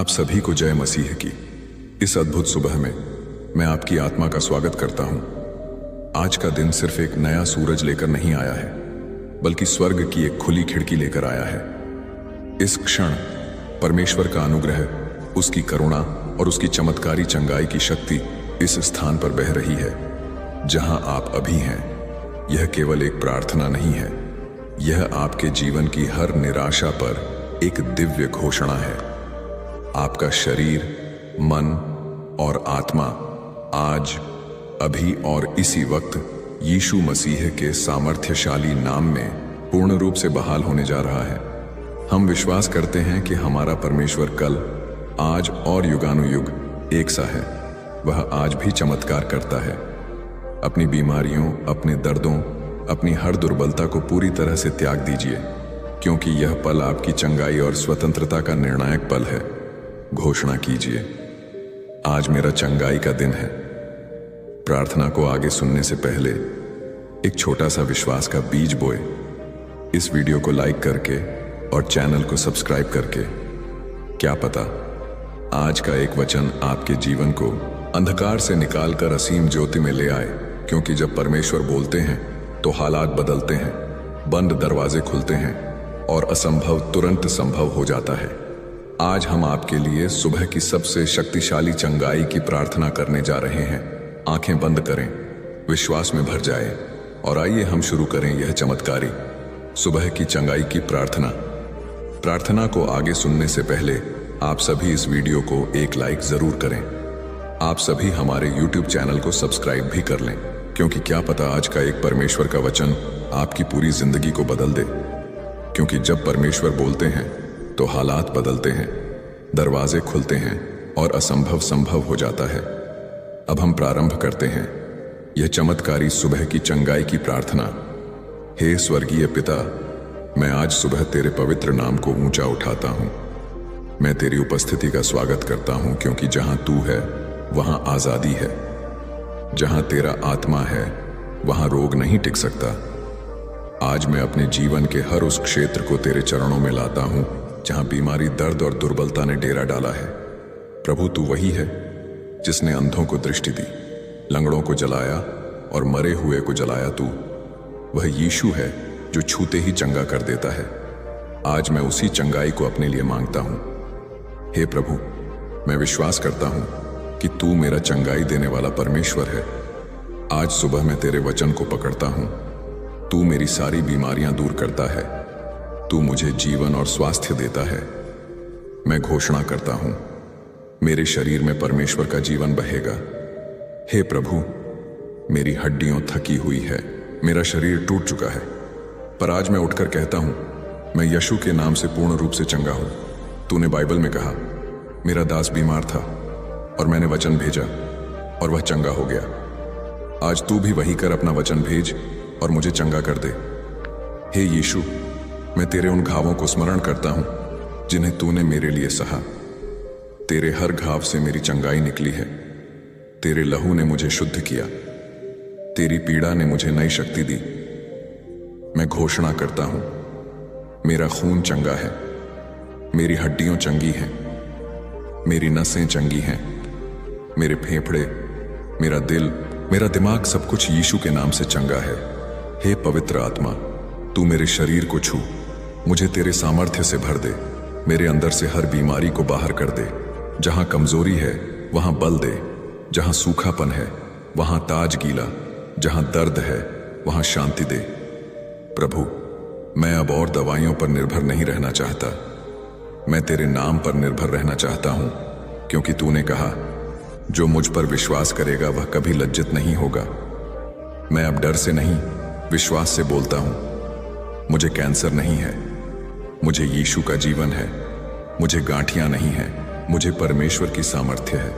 आप सभी को जय मसीह की। इस अद्भुत सुबह में मैं आपकी आत्मा का स्वागत करता हूं। आज का दिन सिर्फ एक नया सूरज लेकर नहीं आया है, बल्कि स्वर्ग की एक खुली खिड़की लेकर आया है। इस क्षण परमेश्वर का अनुग्रह, उसकी करुणा और उसकी चमत्कारी चंगाई की शक्ति इस स्थान पर बह रही है जहां आप अभी हैं। यह केवल एक प्रार्थना नहीं है, यह आपके जीवन की हर निराशा पर एक दिव्य घोषणा है। आपका शरीर, मन और आत्मा आज, अभी और इसी वक्त यीशु मसीह के सामर्थ्यशाली नाम में पूर्ण रूप से बहाल होने जा रहा है। हम विश्वास करते हैं कि हमारा परमेश्वर कल, आज और युगानुयुग एक सा है। वह आज भी चमत्कार करता है। अपनी बीमारियों, अपने दर्दों, अपनी हर दुर्बलता को पूरी तरह से त्याग दीजिए, क्योंकि यह पल आपकी चंगाई और स्वतंत्रता का निर्णायक पल है। घोषणा कीजिए, आज मेरा चंगाई का दिन है। प्रार्थना को आगे सुनने से पहले एक छोटा सा विश्वास का बीज बोए। इस वीडियो को लाइक करके और चैनल को सब्सक्राइब करके। क्या पता आज का एक वचन आपके जीवन को अंधकार से निकालकर असीम ज्योति में ले आए, क्योंकि जब परमेश्वर बोलते हैं तो हालात बदलते हैं, बंद दरवाजे खुलते हैं और असंभव तुरंत संभव हो जाता है। आज हम आपके लिए सुबह की सबसे शक्तिशाली चंगाई की प्रार्थना करने जा रहे हैं। आंखें बंद करें, विश्वास में भर जाएं और आइए हम शुरू करें यह चमत्कारी सुबह की चंगाई की प्रार्थना। प्रार्थना को आगे सुनने से पहले आप सभी इस वीडियो को एक लाइक जरूर करें। आप सभी हमारे YouTube चैनल को सब्सक्राइब भी कर लें, क्योंकि क्या पता आज का एक परमेश्वर का वचन आपकी पूरी जिंदगी को बदल दे। क्योंकि जब परमेश्वर बोलते हैं तो हालात बदलते हैं, दरवाजे खुलते हैं और असंभव संभव हो जाता है। अब हम प्रारंभ करते हैं यह चमत्कारी सुबह की चंगाई की प्रार्थना। हे स्वर्गीय पिता, मैं आज सुबह तेरे पवित्र नाम को ऊंचा उठाता हूं। मैं तेरी उपस्थिति का स्वागत करता हूं, क्योंकि जहां तू है वहां आजादी है। जहां तेरा आत्मा है वहां रोग नहीं टिक सकता। आज मैं अपने जीवन के हर उस क्षेत्र को तेरे चरणों में लाता हूं जहां बीमारी, दर्द और दुर्बलता ने डेरा डाला है। प्रभु, तू वही है जिसने अंधों को दृष्टि दी, लंगड़ों को जलाया और मरे हुए को जलाया। तू वह यीशु है जो छूते ही चंगा कर देता है। आज मैं उसी चंगाई को अपने लिए मांगता हूं। हे प्रभु, मैं विश्वास करता हूं कि तू मेरा चंगाई देने वाला परमेश्वर है। आज सुबह मैं तेरे वचन को पकड़ता हूं। तू मेरी सारी बीमारियां दूर करता है। तू मुझे जीवन और स्वास्थ्य देता है। मैं घोषणा करता हूं, मेरे शरीर में परमेश्वर का जीवन बहेगा। हे प्रभु, मेरी हड्डियां थकी हुई है, मेरा शरीर टूट चुका है, पर आज मैं उठकर कहता हूं, मैं यीशु के नाम से पूर्ण रूप से चंगा हूं। तूने बाइबल में कहा, मेरा दास बीमार था और मैंने वचन भेजा और वह चंगा हो गया। आज तू भी वही कर, अपना वचन भेज और मुझे चंगा कर दे। हे यीशु, मैं तेरे उन घावों को स्मरण करता हूं जिन्हें तूने मेरे लिए सहा। तेरे हर घाव से मेरी चंगाई निकली है। तेरे लहू ने मुझे शुद्ध किया। तेरी पीड़ा ने मुझे नई शक्ति दी। मैं घोषणा करता हूं, मेरा खून चंगा है, मेरी हड्डियां चंगी हैं, मेरी नसें चंगी हैं, मेरे फेफड़े, मेरा दिल, मेरा दिमाग, सब कुछ यीशु के नाम से चंगा है। हे पवित्र आत्मा, तू मेरे शरीर को छू, मुझे तेरे सामर्थ्य से भर दे। मेरे अंदर से हर बीमारी को बाहर कर दे। जहां कमजोरी है वहां बल दे। जहां सूखापन है वहां ताज गीला। जहां दर्द है वहां शांति दे। प्रभु, मैं अब और दवाइयों पर निर्भर नहीं रहना चाहता। मैं तेरे नाम पर निर्भर रहना चाहता हूं, क्योंकि तूने कहा, जो मुझ पर विश्वास करेगा वह कभी लज्जित नहीं होगा। मैं अब डर से नहीं, विश्वास से बोलता हूं। मुझे कैंसर नहीं है, मुझे यीशु का जीवन है। मुझे गांठियां नहीं है, मुझे परमेश्वर की सामर्थ्य है।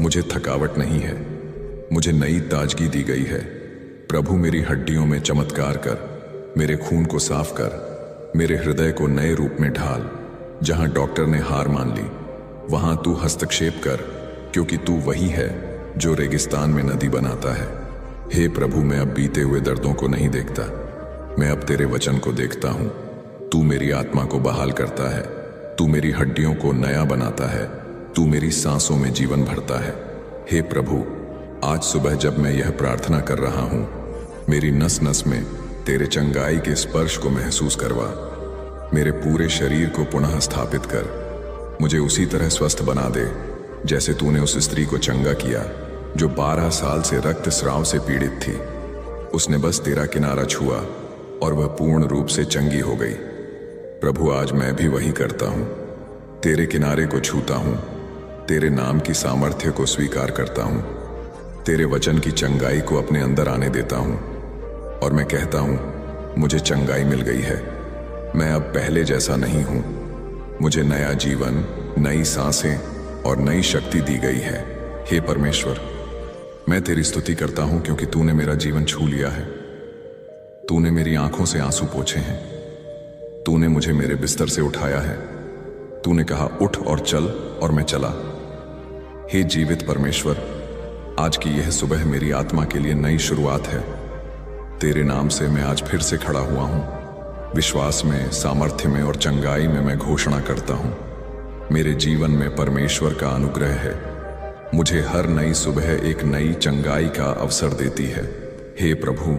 मुझे थकावट नहीं है, मुझे नई ताजगी दी गई है। प्रभु, मेरी हड्डियों में चमत्कार कर, मेरे खून को साफ कर, मेरे हृदय को नए रूप में ढाल। जहां डॉक्टर ने हार मान ली वहां तू हस्तक्षेप कर, क्योंकि तू वही है जो रेगिस्तान में नदी बनाता है। हे प्रभु, मैं अब बीते हुए दर्दों को नहीं देखता, मैं अब तेरे वचन को देखता हूं। तू मेरी आत्मा को बहाल करता है, तू मेरी हड्डियों को नया बनाता है, तू मेरी सांसों में जीवन भरता है। हे प्रभु, आज सुबह जब मैं यह प्रार्थना कर रहा हूं, मेरी नस नस में तेरे चंगाई के स्पर्श को महसूस करवा। मेरे पूरे शरीर को पुनः स्थापित कर, मुझे उसी तरह स्वस्थ बना दे जैसे तूने उस स्त्री को चंगा किया जो 12 साल से रक्तस्राव से पीड़ित थी। उसने बस तेरा किनारा छुआ और वह पूर्ण रूप से चंगी हो गई। प्रभु, आज मैं भी वही करता हूं, तेरे किनारे को छूता हूं, तेरे नाम की सामर्थ्य को स्वीकार करता हूं, तेरे वचन की चंगाई को अपने अंदर आने देता हूं और मैं कहता हूं, मुझे चंगाई मिल गई है। मैं अब पहले जैसा नहीं हूं, मुझे नया जीवन, नई सांसें और नई शक्ति दी गई है। हे परमेश्वर, मैं तेरी स्तुति करता हूं क्योंकि तूने मेरा जीवन छू लिया है। तूने मेरी आंखों से आंसू पोंछे हैं, तूने मुझे मेरे बिस्तर से उठाया है, तूने कहा उठ और चल, और मैं चला। हे जीवित परमेश्वर, आज की यह सुबह मेरी आत्मा के लिए नई शुरुआत है। तेरे नाम से मैं आज फिर से खड़ा हुआ हूं। विश्वास में, सामर्थ्य में और चंगाई में मैं घोषणा करता हूं, मेरे जीवन में परमेश्वर का अनुग्रह है। मुझे हर नई सुबह एक नई चंगाई का अवसर देती है। हे प्रभु,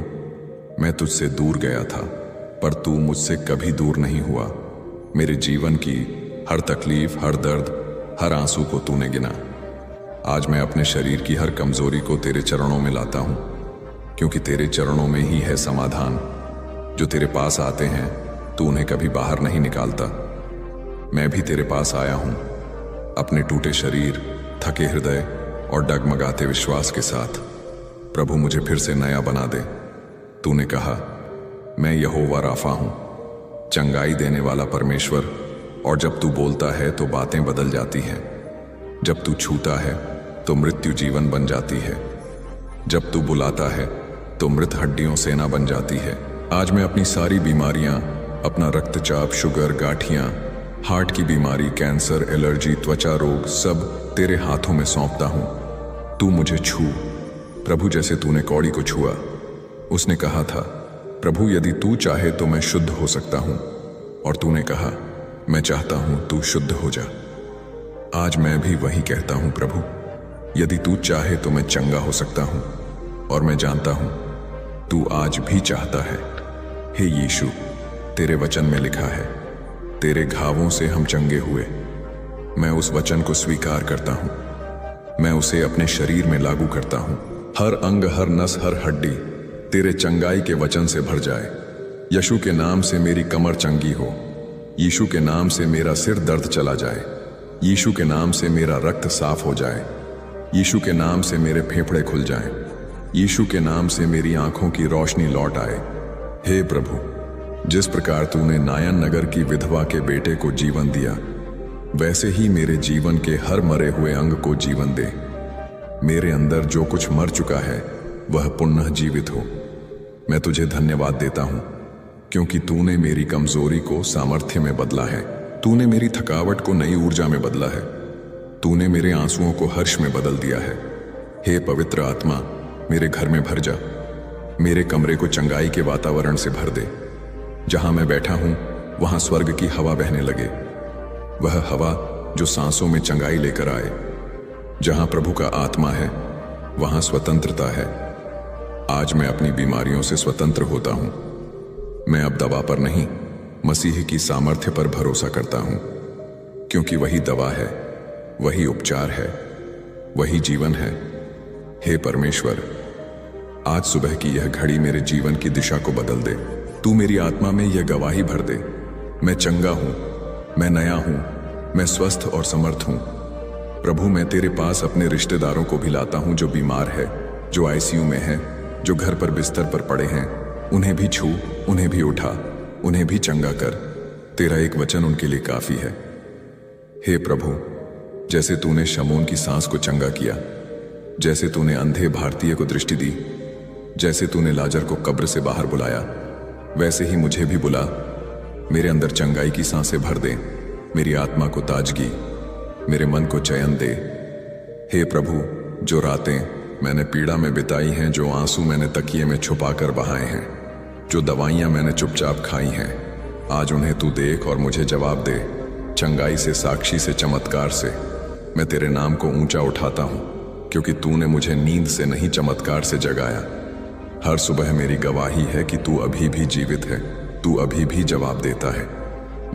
मैं तुझसे दूर गया था, पर तू मुझसे कभी दूर नहीं हुआ। मेरे जीवन की हर तकलीफ, हर दर्द, हर आंसू को तूने गिना। आज मैं अपने शरीर की हर कमजोरी को तेरे चरणों में लाता हूं, क्योंकि तेरे चरणों में ही है समाधान। जो तेरे पास आते हैं, तू उन्हें कभी बाहर नहीं निकालता। मैं भी तेरे पास आया हूं, अपने टूटे शरीर, थके हृदय और डगमगाते विश्वास के साथ। प्रभु, मुझे फिर से नया बना दे। तूने कहा, मैं यहोवा राफा हूं, चंगाई देने वाला परमेश्वर, और जब तू बोलता है तो बातें बदल जाती हैं। जब तू छूता है तो मृत्यु जीवन बन जाती है। जब तू बुलाता है तो मृत हड्डियों सेना बन जाती है। आज मैं अपनी सारी बीमारियां, अपना रक्तचाप, शुगर, गांठियां, हार्ट की बीमारी, कैंसर, एलर्जी, त्वचा रोग, सब तेरे हाथों में सौंपता हूं। तू मुझे छू प्रभु, जैसे तूने कौड़ी को छुआ। उसने कहा था, प्रभु यदि तू चाहे तो मैं शुद्ध हो सकता हूं, और तूने कहा, मैं चाहता हूं तू शुद्ध हो जा। आज मैं भी वही कहता हूं, प्रभु यदि तू चाहे तो मैं चंगा हो सकता हूं, और मैं जानता हूं तू आज भी चाहता है। हे यीशु, तेरे वचन में लिखा है, तेरे घावों से हम चंगे हुए। मैं उस वचन को स्वीकार करता हूं, मैं उसे अपने शरीर में लागू करता हूं। हर अंग, हर नस, हर हड्डी तेरे चंगाई के वचन से भर जाए। यीशु के नाम से मेरी कमर चंगी हो, यीशु के नाम से मेरा सिर दर्द चला जाए, यीशु के नाम से मेरा रक्त साफ हो जाए, यीशु के नाम से मेरे फेफड़े खुल जाएं, यीशु के नाम से मेरी आंखों की रोशनी लौट आए। हे प्रभु, जिस प्रकार तूने नायन नगर की विधवा के बेटे को जीवन दिया, वैसे ही मेरे जीवन के हर मरे हुए अंग को जीवन दे। मेरे अंदर जो कुछ मर चुका है वह पुनः जीवित हो। मैं तुझे धन्यवाद देता हूं, क्योंकि तूने मेरी कमजोरी को सामर्थ्य में बदला है, तूने मेरी थकावट को नई ऊर्जा में बदला है, तूने मेरे आंसुओं को हर्ष में बदल दिया है। हे पवित्र आत्मा, मेरे घर में भर जा, मेरे कमरे को चंगाई के वातावरण से भर दे। जहां मैं बैठा हूं वहां स्वर्ग की हवा बहने लगे, वह हवा जो सांसों में चंगाई लेकर आए। जहां प्रभु का आत्मा है वहां स्वतंत्रता है। आज मैं अपनी बीमारियों से स्वतंत्र होता हूं। मैं अब दवा पर नहीं, मसीह की सामर्थ्य पर भरोसा करता हूं, क्योंकि वही दवा है, वही उपचार है, वही जीवन है। हे परमेश्वर, आज सुबह की यह घड़ी मेरे जीवन की दिशा को बदल दे। तू मेरी आत्मा में यह गवाही भर दे, मैं चंगा हूं, मैं नया हूं, मैं स्वस्थ और समर्थ हूं। प्रभु, मैं तेरे पास अपने रिश्तेदारों को भी लाता हूं जो बीमार है, जो आईसीयू में है, जो घर पर बिस्तर पर पड़े हैं। उन्हें भी छू, उन्हें भी उठा, उन्हें भी चंगा कर। तेरा एक वचन उनके लिए काफी है। हे प्रभु, जैसे तूने शमून की सांस को चंगा किया, जैसे तूने अंधे भारतीय को दृष्टि दी, जैसे तूने लाजर को कब्र से बाहर बुलाया, वैसे ही मुझे भी बुला। मेरे अंदर चंगाई की सांसें भर दे, मेरी आत्मा को ताजगी, मेरे मन को चयन दे। हे प्रभु, जो रातें मैंने पीड़ा में बिताई हैं, जो आंसू मैंने तकिए में छुपा कर बहाए हैं, जो दवाइयां मैंने चुपचाप खाई हैं, आज उन्हें तू देख और मुझे जवाब दे। चंगाई से, साक्षी से, चमत्कार से मैं तेरे नाम को ऊंचा उठाता हूं, क्योंकि तूने मुझे नींद से नहीं चमत्कार से जगाया। हर सुबह मेरी गवाही है कि तू अभी भी जीवित है, तू अभी भी जवाब देता है।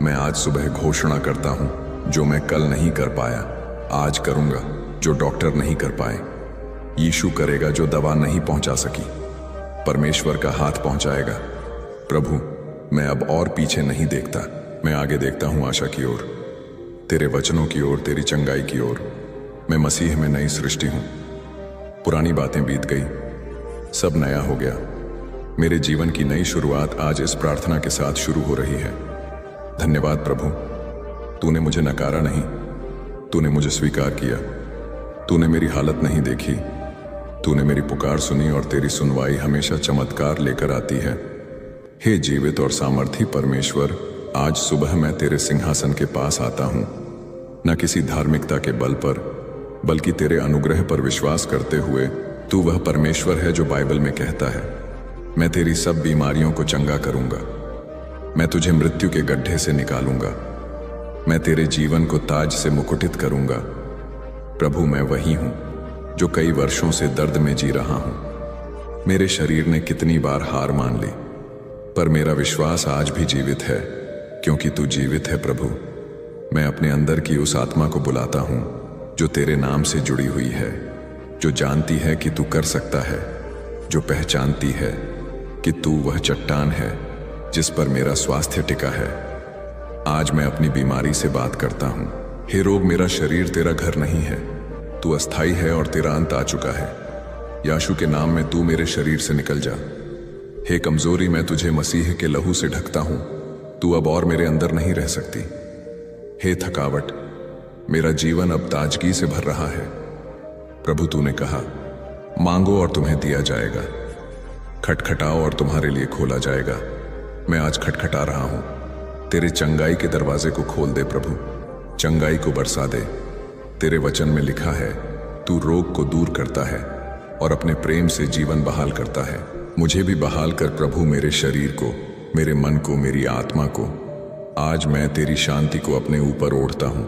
मैं आज सुबह घोषणा करता हूं, जो मैं कल नहीं कर पाया आज करूंगा, जो डॉक्टर नहीं कर पाए यीशु करेगा, जो दवा नहीं पहुंचा सकी परमेश्वर का हाथ पहुंचाएगा। प्रभु, मैं अब और पीछे नहीं देखता, मैं आगे देखता हूं आशा की ओर, तेरे वचनों की ओर, तेरी चंगाई की ओर। मैं मसीह में नई सृष्टि हूं। पुरानी बातें बीत गई, सब नया हो गया। मेरे जीवन की नई शुरुआत आज इस प्रार्थना के साथ शुरू हो रही है। धन्यवाद प्रभु, तूने मुझे नकारा नहीं, तूने मुझे स्वीकार किया। तूने मेरी हालत नहीं देखी, तूने मेरी पुकार सुनी, और तेरी सुनवाई हमेशा चमत्कार लेकर आती है। हे जीवित और सामर्थी परमेश्वर, आज सुबह मैं तेरे सिंहासन के पास आता हूं, न किसी धार्मिकता के बल पर, बल्कि तेरे अनुग्रह पर विश्वास करते हुए। तू वह परमेश्वर है जो बाइबल में कहता है, मैं तेरी सब बीमारियों को चंगा करूंगा, मैं तुझे मृत्यु के गड्ढे से निकालूंगा, मैं तेरे जीवन को ताज से मुकुटित करूंगा। प्रभु, मैं वही हूं जो कई वर्षों से दर्द में जी रहा हूं। मेरे शरीर ने कितनी बार हार मान ली, पर मेरा विश्वास आज भी जीवित है, क्योंकि तू जीवित है। प्रभु, मैं अपने अंदर की उस आत्मा को बुलाता हूं जो तेरे नाम से जुड़ी हुई है, जो जानती है कि तू कर सकता है, जो पहचानती है कि तू वह चट्टान है जिस पर मेरा स्वास्थ्य टिका है। आज मैं अपनी बीमारी से बात करता हूं। हे रोग, मेरा शरीर तेरा घर नहीं है, तू अस्थाई है और तेरा अंत आ चुका है। याशु के नाम में तू मेरे शरीर से निकल जा। हे कमजोरी, मैं तुझे मसीह के लहू से ढकता हूं, तू अब और मेरे अंदर नहीं रह सकती। हे थकावट, मेरा जीवन अब ताजगी से भर रहा है। प्रभु, तूने कहा, मांगो और तुम्हें दिया जाएगा, खटखटाओ और तुम्हारे लिए खोला जाएगा। मैं आज खटखटा रहा हूं, तेरे चंगाई के दरवाजे को खोल दे प्रभु, चंगाई को बरसा दे। तेरे वचन में लिखा है, तू रोग को दूर करता है और अपने प्रेम से जीवन बहाल करता है। मुझे भी बहाल कर प्रभु, मेरे शरीर को, मेरे मन को, मेरी आत्मा को। आज मैं तेरी शांति को अपने ऊपर ओढ़ता हूं।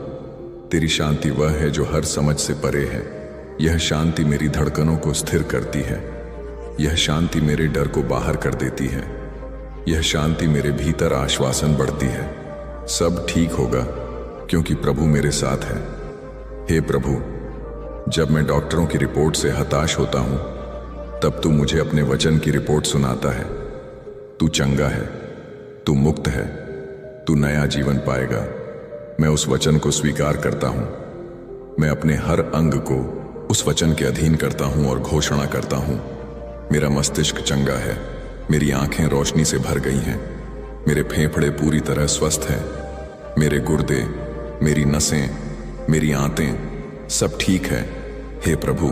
तेरी शांति वह है जो हर समझ से परे है। यह शांति मेरी धड़कनों को स्थिर करती है, यह शांति मेरे डर को बाहर कर देती है, यह शांति मेरे भीतर आश्वासन बढ़ती है। सब ठीक होगा क्योंकि प्रभु मेरे साथ है। हे प्रभु, जब मैं डॉक्टरों की रिपोर्ट से हताश होता हूं, तब तू मुझे अपने वचन की रिपोर्ट सुनाता है। तू चंगा है, तू मुक्त है, तू नया जीवन पाएगा। मैं उस वचन को स्वीकार करता हूं। मैं अपने हर अंग को उस वचन के अधीन करता हूं और घोषणा करता हूं, मेरा मस्तिष्क चंगा है, मेरी आंखें रोशनी से भर गई हैं, मेरे फेफड़े पूरी तरह स्वस्थ हैं, मेरे गुर्दे, मेरी नसें, मेरी आंतें सब ठीक है। हे प्रभु,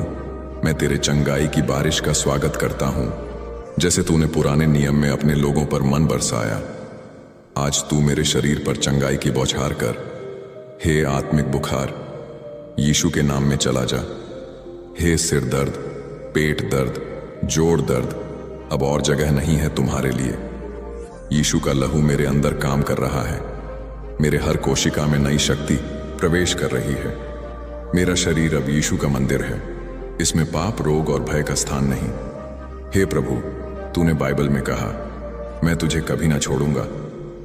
मैं तेरे चंगाई की बारिश का स्वागत करता हूं, जैसे तूने पुराने नियम में अपने लोगों पर मन बरसाया। आज तू मेरे शरीर पर चंगाई की बौछार कर। हे आत्मिक बुखार, यीशु के नाम में चला जा। हे सिर दर्द, पेट दर्द, जोड़ दर्द, अब और जगह नहीं है तुम्हारे लिए। यीशु का लहू मेरे अंदर काम कर रहा है, मेरे हर कोशिका में नई शक्ति प्रवेश कर रही है। मेरा शरीर अब यीशु का मंदिर है, इसमें पाप, रोग और भय का स्थान नहीं। हे प्रभु, तूने बाइबल में कहा, मैं तुझे कभी ना छोड़ूंगा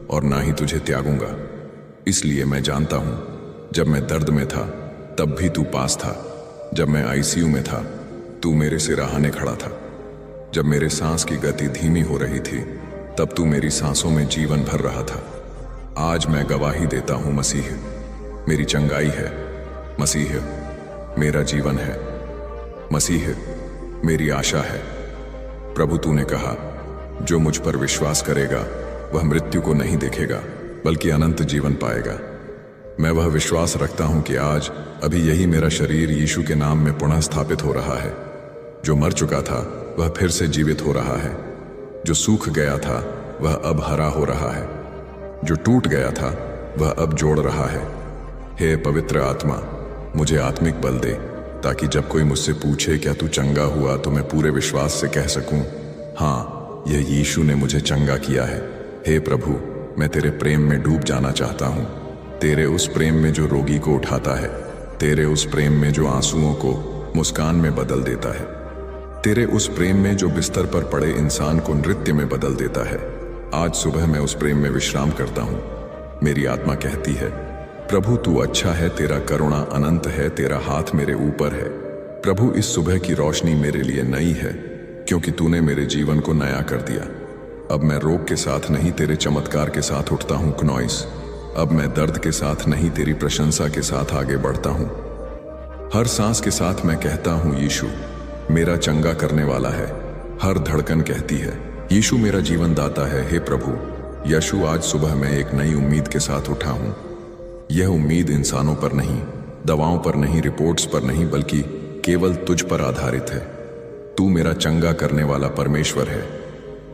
और ना ही तुझे त्यागूंगा। इसलिए मैं जानता हूं, जब मैं दर्द में था तब भी तू पास था, जब मैं आईसीयू में था तू मेरे सिरहाने खड़ा था, जब मेरे सांस की गति धीमी हो रही थी तब तू मेरी सांसों में जीवन भर रहा था। आज मैं गवाही देता हूं, मसीह मेरी चंगाई है, मसीह मेरा जीवन है, मसीह मेरी आशा है। प्रभु, तूने कहा, जो मुझ पर विश्वास करेगा वह मृत्यु को नहीं देखेगा बल्कि अनंत जीवन पाएगा। मैं वह विश्वास रखता हूं कि आज अभी यही मेरा शरीर यीशु के नाम में पुनः स्थापित हो रहा है। जो मर चुका था वह फिर से जीवित हो रहा है, जो सूख गया था वह अब हरा हो रहा है, जो टूट गया था वह अब जोड़ रहा है। हे पवित्र आत्मा, मुझे आत्मिक बल दे, ताकि जब कोई मुझसे पूछे क्या तू चंगा हुआ, तो मैं पूरे विश्वास से कह सकूं, हाँ, यह यीशु ने मुझे चंगा किया है। हे प्रभु, मैं तेरे प्रेम में डूब जाना चाहता हूं, तेरे उस प्रेम में जो रोगी को उठाता है, तेरे उस प्रेम में जो आंसुओं को मुस्कान में बदल देता है, तेरे उस प्रेम में जो बिस्तर पर पड़े इंसान को नृत्य में बदल देता है। आज सुबह मैं उस प्रेम में विश्राम करता हूँ। मेरी आत्मा कहती है, प्रभु तू अच्छा है, तेरा करुणा अनंत है, तेरा हाथ मेरे ऊपर है। प्रभु इस सुबह की रोशनी मेरे लिए नई है, क्योंकि तूने मेरे जीवन को नया कर दिया। अब मैं रोग के साथ नहीं, तेरे चमत्कार के साथ उठता हूँ क्नॉइस। अब मैं दर्द के साथ नहीं, तेरी प्रशंसा के साथ आगे बढ़ता हूँ। हर सांस के साथ मैं कहता हूँ, यीशु मेरा चंगा करने वाला है। हर धड़कन कहती है, यीशु मेरा जीवन दाता है। हे प्रभु यीशु, आज सुबह मैं एक नई उम्मीद के साथ उठा हूँ। यह उम्मीद इंसानों पर नहीं, दवाओं पर नहीं, रिपोर्ट्स पर नहीं, बल्कि केवल तुझ पर आधारित है। तू मेरा चंगा करने वाला परमेश्वर है।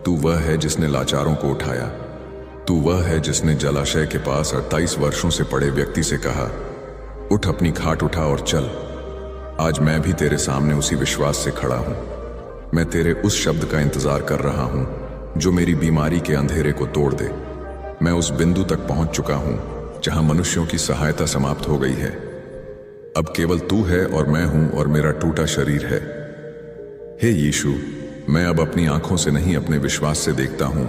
तू वह है जिसने लाचारों को उठाया। तू वह है जिसने जलाशय के पास 28 वर्षों से पड़े व्यक्ति से कहा, उठ अपनी खाट उठा और चल। आज मैं भी तेरे सामने उसी विश्वास से खड़ा हूं। मैं तेरे उस शब्द का इंतजार कर रहा हूं जो मेरी बीमारी के अंधेरे को तोड़ दे। मैं उस बिंदु तक पहुंच चुका हूं जहां मनुष्यों की सहायता समाप्त हो गई है। अब केवल तू है और मैं हूं और मेरा टूटा शरीर है। हे यीशु, मैं अब अपनी आंखों से नहीं, अपने विश्वास से देखता हूं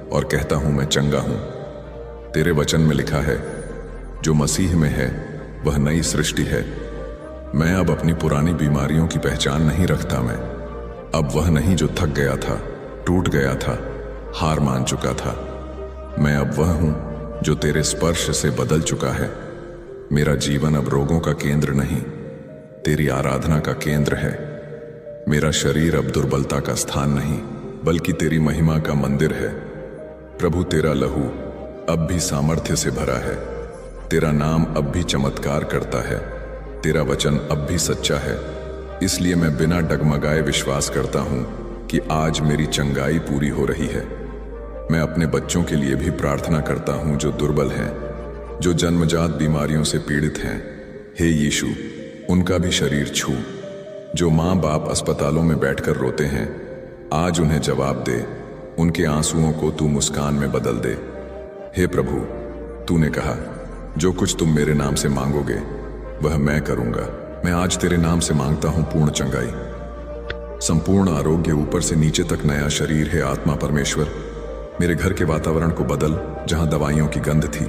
और कहता हूं, मैं चंगा हूं। तेरे वचन में लिखा है, जो मसीह में है वह नई सृष्टि है। मैं अब अपनी पुरानी बीमारियों की पहचान नहीं रखता। मैं अब वह नहीं जो थक गया था, टूट गया था, हार मान चुका था। मैं अब वह हूं जो तेरे स्पर्श से बदल चुका है। मेरा जीवन अब रोगों का केंद्र नहीं, तेरी आराधना का केंद्र है। मेरा शरीर अब दुर्बलता का स्थान नहीं, बल्कि तेरी महिमा का मंदिर है। प्रभु तेरा लहू अब भी सामर्थ्य से भरा है। तेरा नाम अब भी चमत्कार करता है। तेरा वचन अब भी सच्चा है। इसलिए मैं बिना डगमगाए विश्वास करता हूं कि आज मेरी चंगाई पूरी हो रही है। मैं अपने बच्चों के लिए भी प्रार्थना करता हूं जो दुर्बल हैं, जो जन्मजात बीमारियों से पीड़ित हैं। हे यीशु, उनका भी शरीर छू। जो माँ बाप अस्पतालों में बैठकर रोते हैं, आज उन्हें जवाब दे। उनके आंसुओं को तू मुस्कान में बदल दे। हे प्रभु, तूने कहा, जो कुछ तुम मेरे नाम से मांगोगे वह मैं करूंगा। मैं आज तेरे नाम से मांगता हूं पूर्ण चंगाई, संपूर्ण आरोग्य, ऊपर से नीचे तक नया शरीर। है आत्मा परमेश्वर, मेरे घर के वातावरण को बदल। जहां दवाइयों की गंध थी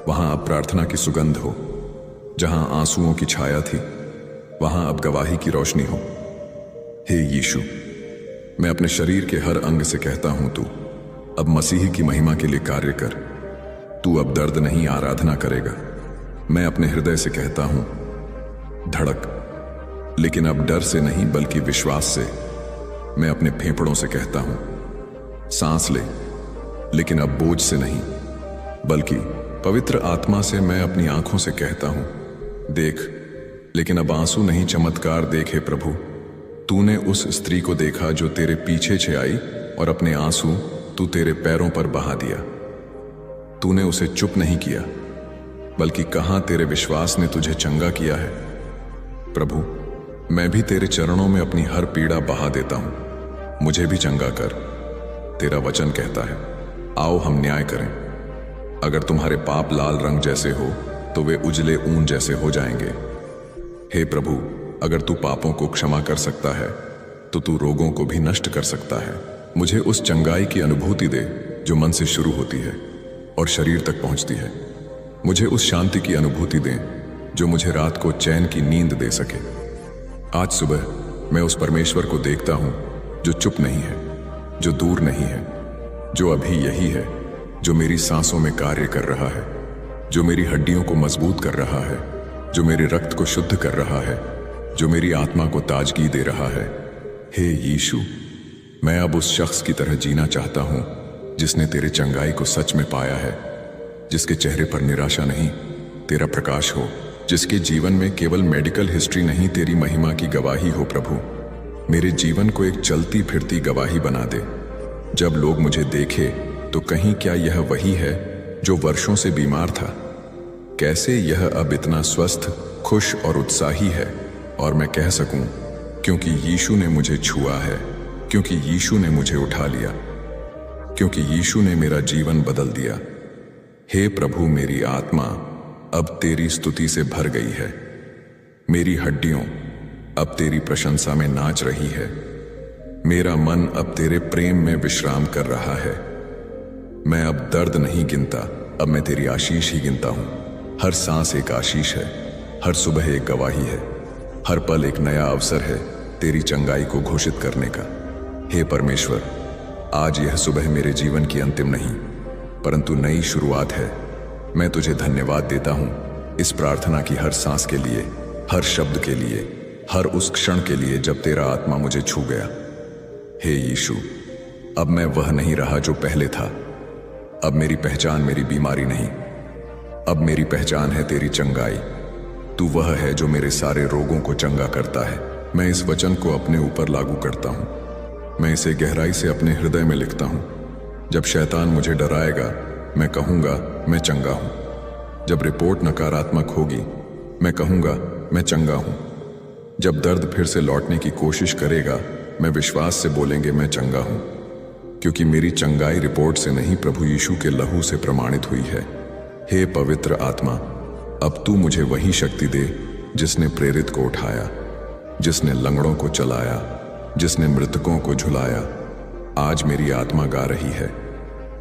वहां अब प्रार्थना की सुगंध हो। जहां आंसुओं की छाया थी वहां अब गवाही की रोशनी हो। हे यीशु, मैं अपने शरीर के हर अंग से कहता हूं, तू अब मसीह की महिमा के लिए कार्य कर। तू अब दर्द नहीं, आराधना करेगा। मैं अपने हृदय से कहता हूं, धड़क, लेकिन अब डर से नहीं बल्कि विश्वास से। मैं अपने फेफड़ों से कहता हूं, सांस ले, लेकिन अब बोझ से नहीं बल्कि पवित्र आत्मा से। मैं अपनी आंखों से कहता हूं, देख, लेकिन अब आंसू नहीं, चमत्कार देख। हे प्रभु, तूने उस स्त्री को देखा जो तेरे पीछे आई और अपने आंसू तू तेरे पैरों पर बहा दिया। तूने उसे चुप नहीं किया, बल्कि कहा, तेरे विश्वास ने तुझे चंगा किया है। प्रभु, मैं भी तेरे चरणों में अपनी हर पीड़ा बहा देता हूं। मुझे भी चंगा कर। तेरा वचन कहता है, आओ हम न्याय करें। अगर तुम्हारे पाप लाल रंग जैसे हो तो वे उजले ऊन जैसे हो जाएंगे। हे प्रभु, अगर तू पापों को क्षमा कर सकता है तो तू रोगों को भी नष्ट कर सकता है। मुझे उस चंगाई की अनुभूति दे जो मन से शुरू होती है और शरीर तक पहुंचती है। मुझे उस शांति की अनुभूति दे जो मुझे रात को चैन की नींद दे सके। आज सुबह मैं उस परमेश्वर को देखता हूं जो चुप नहीं है, जो दूर नहीं है, जो अभी यही है, जो मेरी सांसों में कार्य कर रहा है, जो मेरी हड्डियों को मजबूत कर रहा है, जो मेरे रक्त को शुद्ध कर रहा है, जो मेरी आत्मा को ताजगी दे रहा है। हे यीशु, मैं अब उस शख्स की तरह जीना चाहता हूं जिसने तेरे चंगाई को सच में पाया है, जिसके चेहरे पर निराशा नहीं, तेरा प्रकाश हो, जिसके जीवन में केवल मेडिकल हिस्ट्री नहीं, तेरी महिमा की गवाही हो। प्रभु, मेरे जीवन को एक चलती फिरती गवाही बना दे। जब लोग मुझे देखे तो कहीं, क्या यह वही है जो वर्षों से बीमार था? कैसे यह अब इतना स्वस्थ, खुश और उत्साही है? और मैं कह सकूं, क्योंकि यीशु ने मुझे छुआ है, क्योंकि यीशु ने मुझे उठा लिया, क्योंकि यीशु ने मेरा जीवन बदल दिया। हे प्रभु, मेरी आत्मा अब तेरी स्तुति से भर गई है। मेरी हड्डियों अब तेरी प्रशंसा में नाच रही है। मेरा मन अब तेरे प्रेम में विश्राम कर रहा है। मैं अब दर्द नहीं गिनता, अब मैं तेरी आशीष ही गिनता हूं। हर सांस एक आशीष है, हर सुबह एक गवाही है, हर पल एक नया अवसर है तेरी चंगाई को घोषित करने का। हे परमेश्वर, आज यह सुबह मेरे जीवन की अंतिम नहीं परंतु नई शुरुआत है। मैं तुझे धन्यवाद देता हूं इस प्रार्थना की हर सांस के लिए, हर शब्द के लिए, हर उस क्षण के लिए जब तेरा आत्मा मुझे छू गया। हे यीशु, अब मैं वह नहीं रहा जो पहले था। अब मेरी पहचान मेरी बीमारी नहीं, अब मेरी पहचान है तेरी चंगाई। तू वह है जो मेरे सारे रोगों को चंगा करता है। मैं इस वचन को अपने ऊपर लागू करता हूं। मैं इसे गहराई से अपने हृदय में लिखता हूं। जब शैतान मुझे डराएगा, मैं कहूंगा मैं चंगा हूं। जब रिपोर्ट नकारात्मक होगी, मैं कहूंगा मैं चंगा हूं। जब दर्द फिर से लौटने की कोशिश करेगा, मैं विश्वास से बोलेंगे मैं चंगा हूं, क्योंकि मेरी चंगाई रिपोर्ट से नहीं प्रभु यीशु के लहू से प्रमाणित हुई है। हे पवित्र आत्मा, अब तू मुझे वही शक्ति दे जिसने प्रेरित को उठाया, जिसने लंगड़ों को चलाया, जिसने मृतकों को झुलाया। आज मेरी आत्मा गा रही है,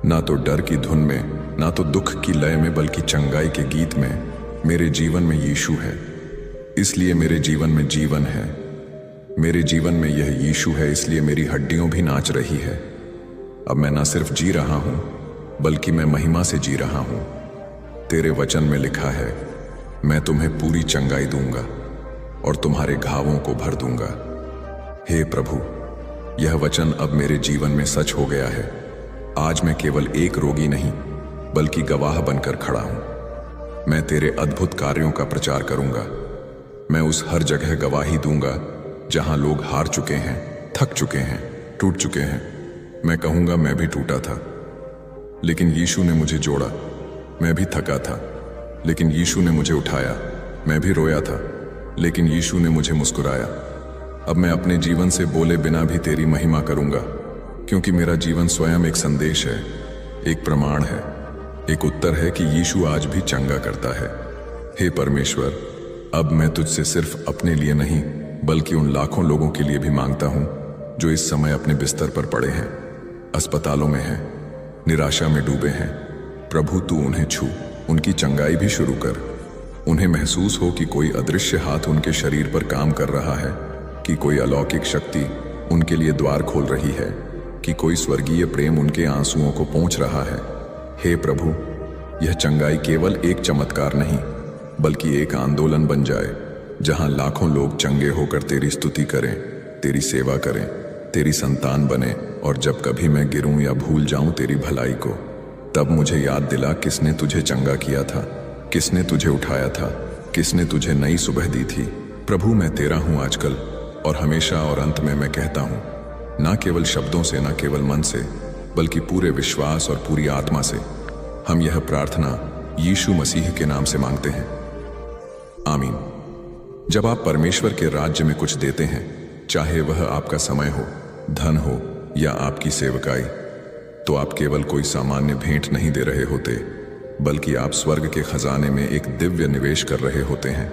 ना तो डर की धुन में, ना तो दुख की लय में, बल्कि चंगाई के गीत में। मेरे जीवन में यीशु है, इसलिए मेरे जीवन में जीवन है। मेरे जीवन में यह यीशु है, इसलिए मेरी हड्डियों भी नाच रही है। अब मैं ना सिर्फ जी रहा हूं बल्कि मैं महिमा से जी रहा हूं। तेरे वचन में लिखा है, मैं तुम्हें पूरी चंगाई दूंगा और तुम्हारे घावों को भर दूंगा। हे प्रभु, यह वचन अब मेरे जीवन में सच हो गया है। आज मैं केवल एक रोगी नहीं बल्कि गवाह बनकर खड़ा हूं। मैं तेरे अद्भुत कार्यों का प्रचार करूंगा। मैं उस हर जगह गवाही दूंगा जहां लोग हार चुके हैं, थक चुके हैं, टूट चुके हैं। मैं कहूंगा मैं भी टूटा था, लेकिन यीशु ने मुझे जोड़ा। मैं भी थका था, लेकिन यीशु ने मुझे उठाया। मैं भी रोया था, लेकिन यीशु ने मुझे मुस्कुराया। अब मैं अपने जीवन से बोले बिना भी तेरी महिमा करूंगा, क्योंकि मेरा जीवन स्वयं एक संदेश है, एक प्रमाण है, एक उत्तर है कि यीशु आज भी चंगा करता है। हे परमेश्वर, अब मैं तुझसे सिर्फ अपने लिए नहीं बल्कि उन लाखों लोगों के लिए भी मांगता हूं जो इस समय अपने बिस्तर पर पड़े हैं, अस्पतालों में हैं, निराशा में डूबे हैं। प्रभु, तू उन्हें छू, उनकी चंगाई भी शुरू कर। उन्हें महसूस हो कि कोई अदृश्य हाथ उनके शरीर पर काम कर रहा है, कि कोई अलौकिक शक्ति उनके लिए द्वार खोल रही है, कि कोई स्वर्गीय प्रेम उनके आंसुओं को पोंछ रहा है। हे प्रभु, यह चंगाई केवल एक चमत्कार नहीं बल्कि एक आंदोलन बन जाए, जहां लाखों लोग चंगे होकर तेरी स्तुति करें, तेरी सेवा करें, तेरी संतान बने। और जब कभी मैं गिरूं या भूल जाऊं तेरी भलाई को, तब मुझे याद दिला किसने तुझे चंगा किया था, किसने तुझे उठाया था, किसने तुझे नई सुबह दी थी। प्रभु, मैं तेरा हूं आजकल और हमेशा, और अंत में मैं कहता हूं, ना केवल शब्दों से, ना केवल मन से, बल्कि पूरे विश्वास और पूरी आत्मा से। हम यह प्रार्थना यीशु मसीह के नाम से मांगते हैं, आमीन। जब आप परमेश्वर के राज्य में कुछ देते हैं, चाहे वह आपका समय हो, धन हो या आपकी सेवकाई, तो आप केवल कोई सामान्य भेंट नहीं दे रहे होते, बल्कि आप स्वर्ग के खजाने में एक दिव्य निवेश कर रहे होते हैं।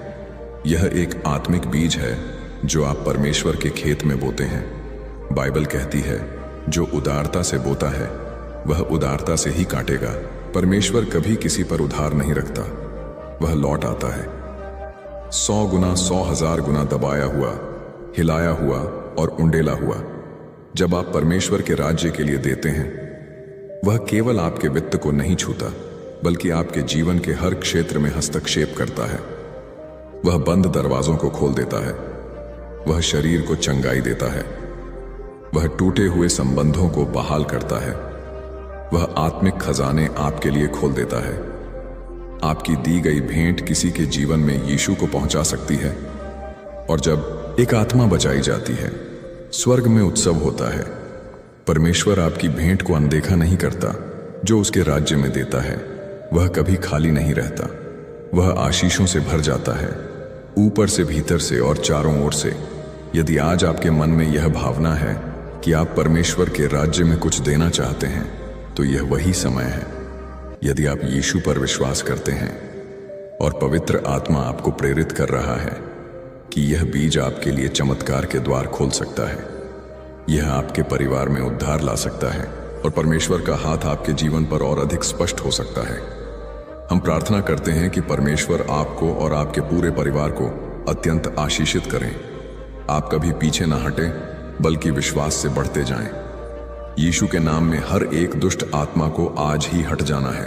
यह एक आत्मिक बीज है जो आप परमेश्वर के खेत में बोते हैं। बाइबल कहती है, जो उदारता से बोता है वह उदारता से ही काटेगा। परमेश्वर कभी किसी पर उधार नहीं रखता, वह लौट आता है 100 गुना, 100,000 गुना दबाया हुआ, हिलाया हुआ और उंडेला हुआ। जब आप परमेश्वर के राज्य के लिए देते हैं, वह केवल आपके वित्त को नहीं छूता बल्कि आपके जीवन के हर क्षेत्र में हस्तक्षेप करता है। वह बंद दरवाजों को खोल देता है, वह शरीर को चंगाई देता है, वह टूटे हुए संबंधों को बहाल करता है, वह आत्मिक खजाने आपके लिए खोल देता है। आपकी दी गई भेंट किसी के जीवन में यीशु को पहुंचा सकती है, और जब एक आत्मा बचाई जाती है, स्वर्ग में उत्सव होता है। परमेश्वर आपकी भेंट को अनदेखा नहीं करता। जो उसके राज्य में देता है वह कभी खाली नहीं रहता, वह आशीषों से भर जाता है, ऊपर से, भीतर से और चारों ओर से। यदि आज आपके मन में यह भावना है कि आप परमेश्वर के राज्य में कुछ देना चाहते हैं, तो यह वही समय है। यदि आप यीशु पर विश्वास करते हैं और पवित्र आत्मा आपको प्रेरित कर रहा है कि यह बीज आपके लिए चमत्कार के द्वार खोल सकता है। यह आपके परिवार में उद्धार ला सकता है और परमेश्वर का हाथ आपके जीवन पर और अधिक स्पष्ट हो सकता है। हम प्रार्थना करते हैं कि परमेश्वर आपको और आपके पूरे परिवार को अत्यंत आशीषित करें। आप कभी पीछे ना हटें, बल्कि विश्वास से बढ़ते जाएं। यीशु के नाम में हर एक दुष्ट आत्मा को आज ही हट जाना है।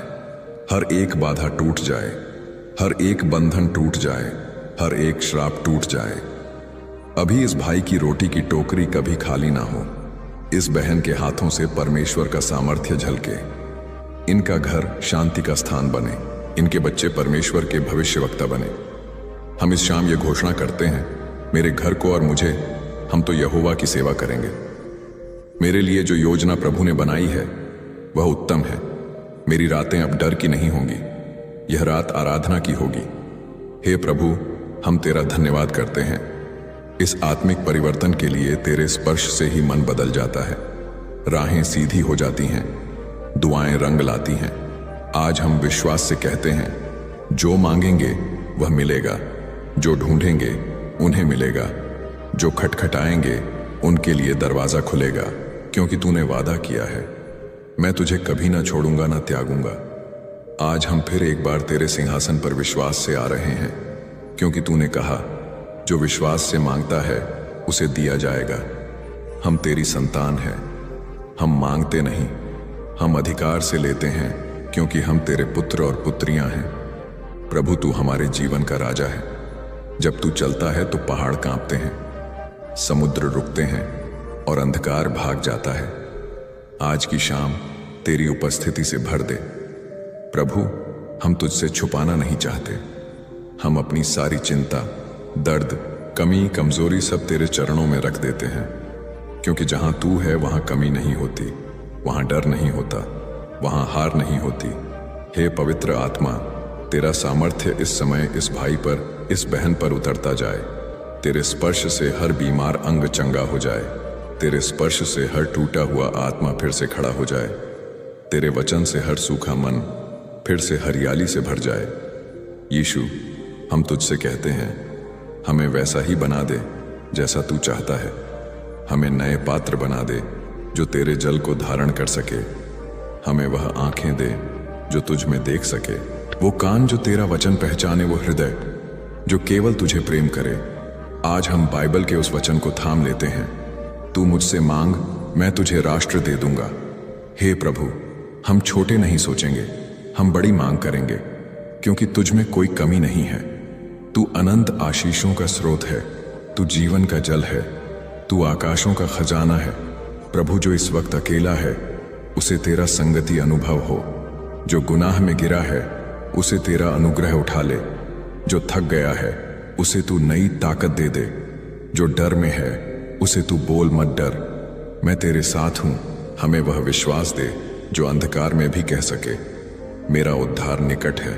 हर एक बाधा टूट जाए, हर एक बंधन टूट जाए, हर एक श्राप टूट जाए। अभी इस भाई की रोटी की टोकरी कभी खाली ना हो। इस बहन के हाथों से परमेश्वर का सामर्थ्य झलके। इनका घर शांति का स्थान बने। इनके बच्चे परमेश्वर के भविष्यवक्ता बने। हम इस शाम ये घोषणा करते हैं, मेरे घर को और मुझे, हम तो यहोवा की सेवा करेंगे। मेरे लिए जो योजना प्रभु ने बनाई है वह उत्तम है। मेरी रातें अब डर की नहीं होंगी, यह रात आराधना की होगी। हे प्रभु, हम तेरा धन्यवाद करते हैं। इस आत्मिक परिवर्तन के लिए तेरे स्पर्श से ही मन बदल जाता है। राहें सीधी हो जाती हैं, दुआएं रंग लाती हैं। आज हम विश्वास से कहते हैं, जो मांगेंगे वह मिलेगा, जो ढूंढेंगे उन्हें मिलेगा, जो खटखटाएंगे उनके लिए दरवाजा खुलेगा, क्योंकि तूने वादा किया है, मैं तुझे कभी ना छोड़ूंगा ना त्यागूंगा। आज हम फिर एक बार तेरे सिंहासन पर विश्वास से आ रहे हैं, क्योंकि तूने कहा, जो विश्वास से मांगता है उसे दिया जाएगा। हम तेरी संतान हैं। हम मांगते नहीं, हम अधिकार से लेते हैं, क्योंकि हम तेरे पुत्र और पुत्रियां हैं। प्रभु, तू हमारे जीवन का राजा है। जब तू चलता है तो पहाड़ कांपते हैं, समुद्र रुकते हैं और अंधकार भाग जाता है। आज की शाम तेरी उपस्थिति से भर दे। प्रभु, हम तुझसे छुपाना नहीं चाहते। हम अपनी सारी चिंता, दर्द, कमी, कमजोरी सब तेरे चरणों में रख देते हैं, क्योंकि जहां तू है वहां कमी नहीं होती, वहां डर नहीं होता, वहां हार नहीं होती। हे पवित्र आत्मा, तेरा सामर्थ्य इस समय इस भाई पर, इस बहन पर उतरता जाए। तेरे स्पर्श से हर बीमार अंग चंगा हो जाए। तेरे स्पर्श से हर टूटा हुआ आत्मा फिर से खड़ा हो जाए। तेरे वचन से हर सूखा मन फिर से हरियाली से भर जाए। यीशु, हम तुझसे कहते हैं, हमें वैसा ही बना दे जैसा तू चाहता है। हमें नए पात्र बना दे जो तेरे जल को धारण कर सके। हमें वह आंखें दे जो तुझ में देख सके, वो कान जो तेरा वचन पहचाने, वो हृदय जो केवल तुझे प्रेम करे। आज हम बाइबल के उस वचन को थाम लेते हैं, तू मुझसे मांग, मैं तुझे राष्ट्र दे दूंगा। हे प्रभु, हम छोटे नहीं सोचेंगे, हम बड़ी मांग करेंगे, क्योंकि तुझ में कोई कमी नहीं है। तू अनंत आशीषों का स्रोत है, तू जीवन का जल है, तू आकाशों का खजाना है। प्रभु, जो इस वक्त अकेला है उसे तेरा संगति अनुभव हो। जो गुनाह में गिरा है उसे तेरा अनुग्रह उठा ले। जो थक गया है उसे तू नई ताकत दे दे। जो डर में है उसे तू बोल मत डर, मैं तेरे साथ हूं। हमें वह विश्वास दे जो अंधकार में भी कह सके, मेरा उद्धार निकट है।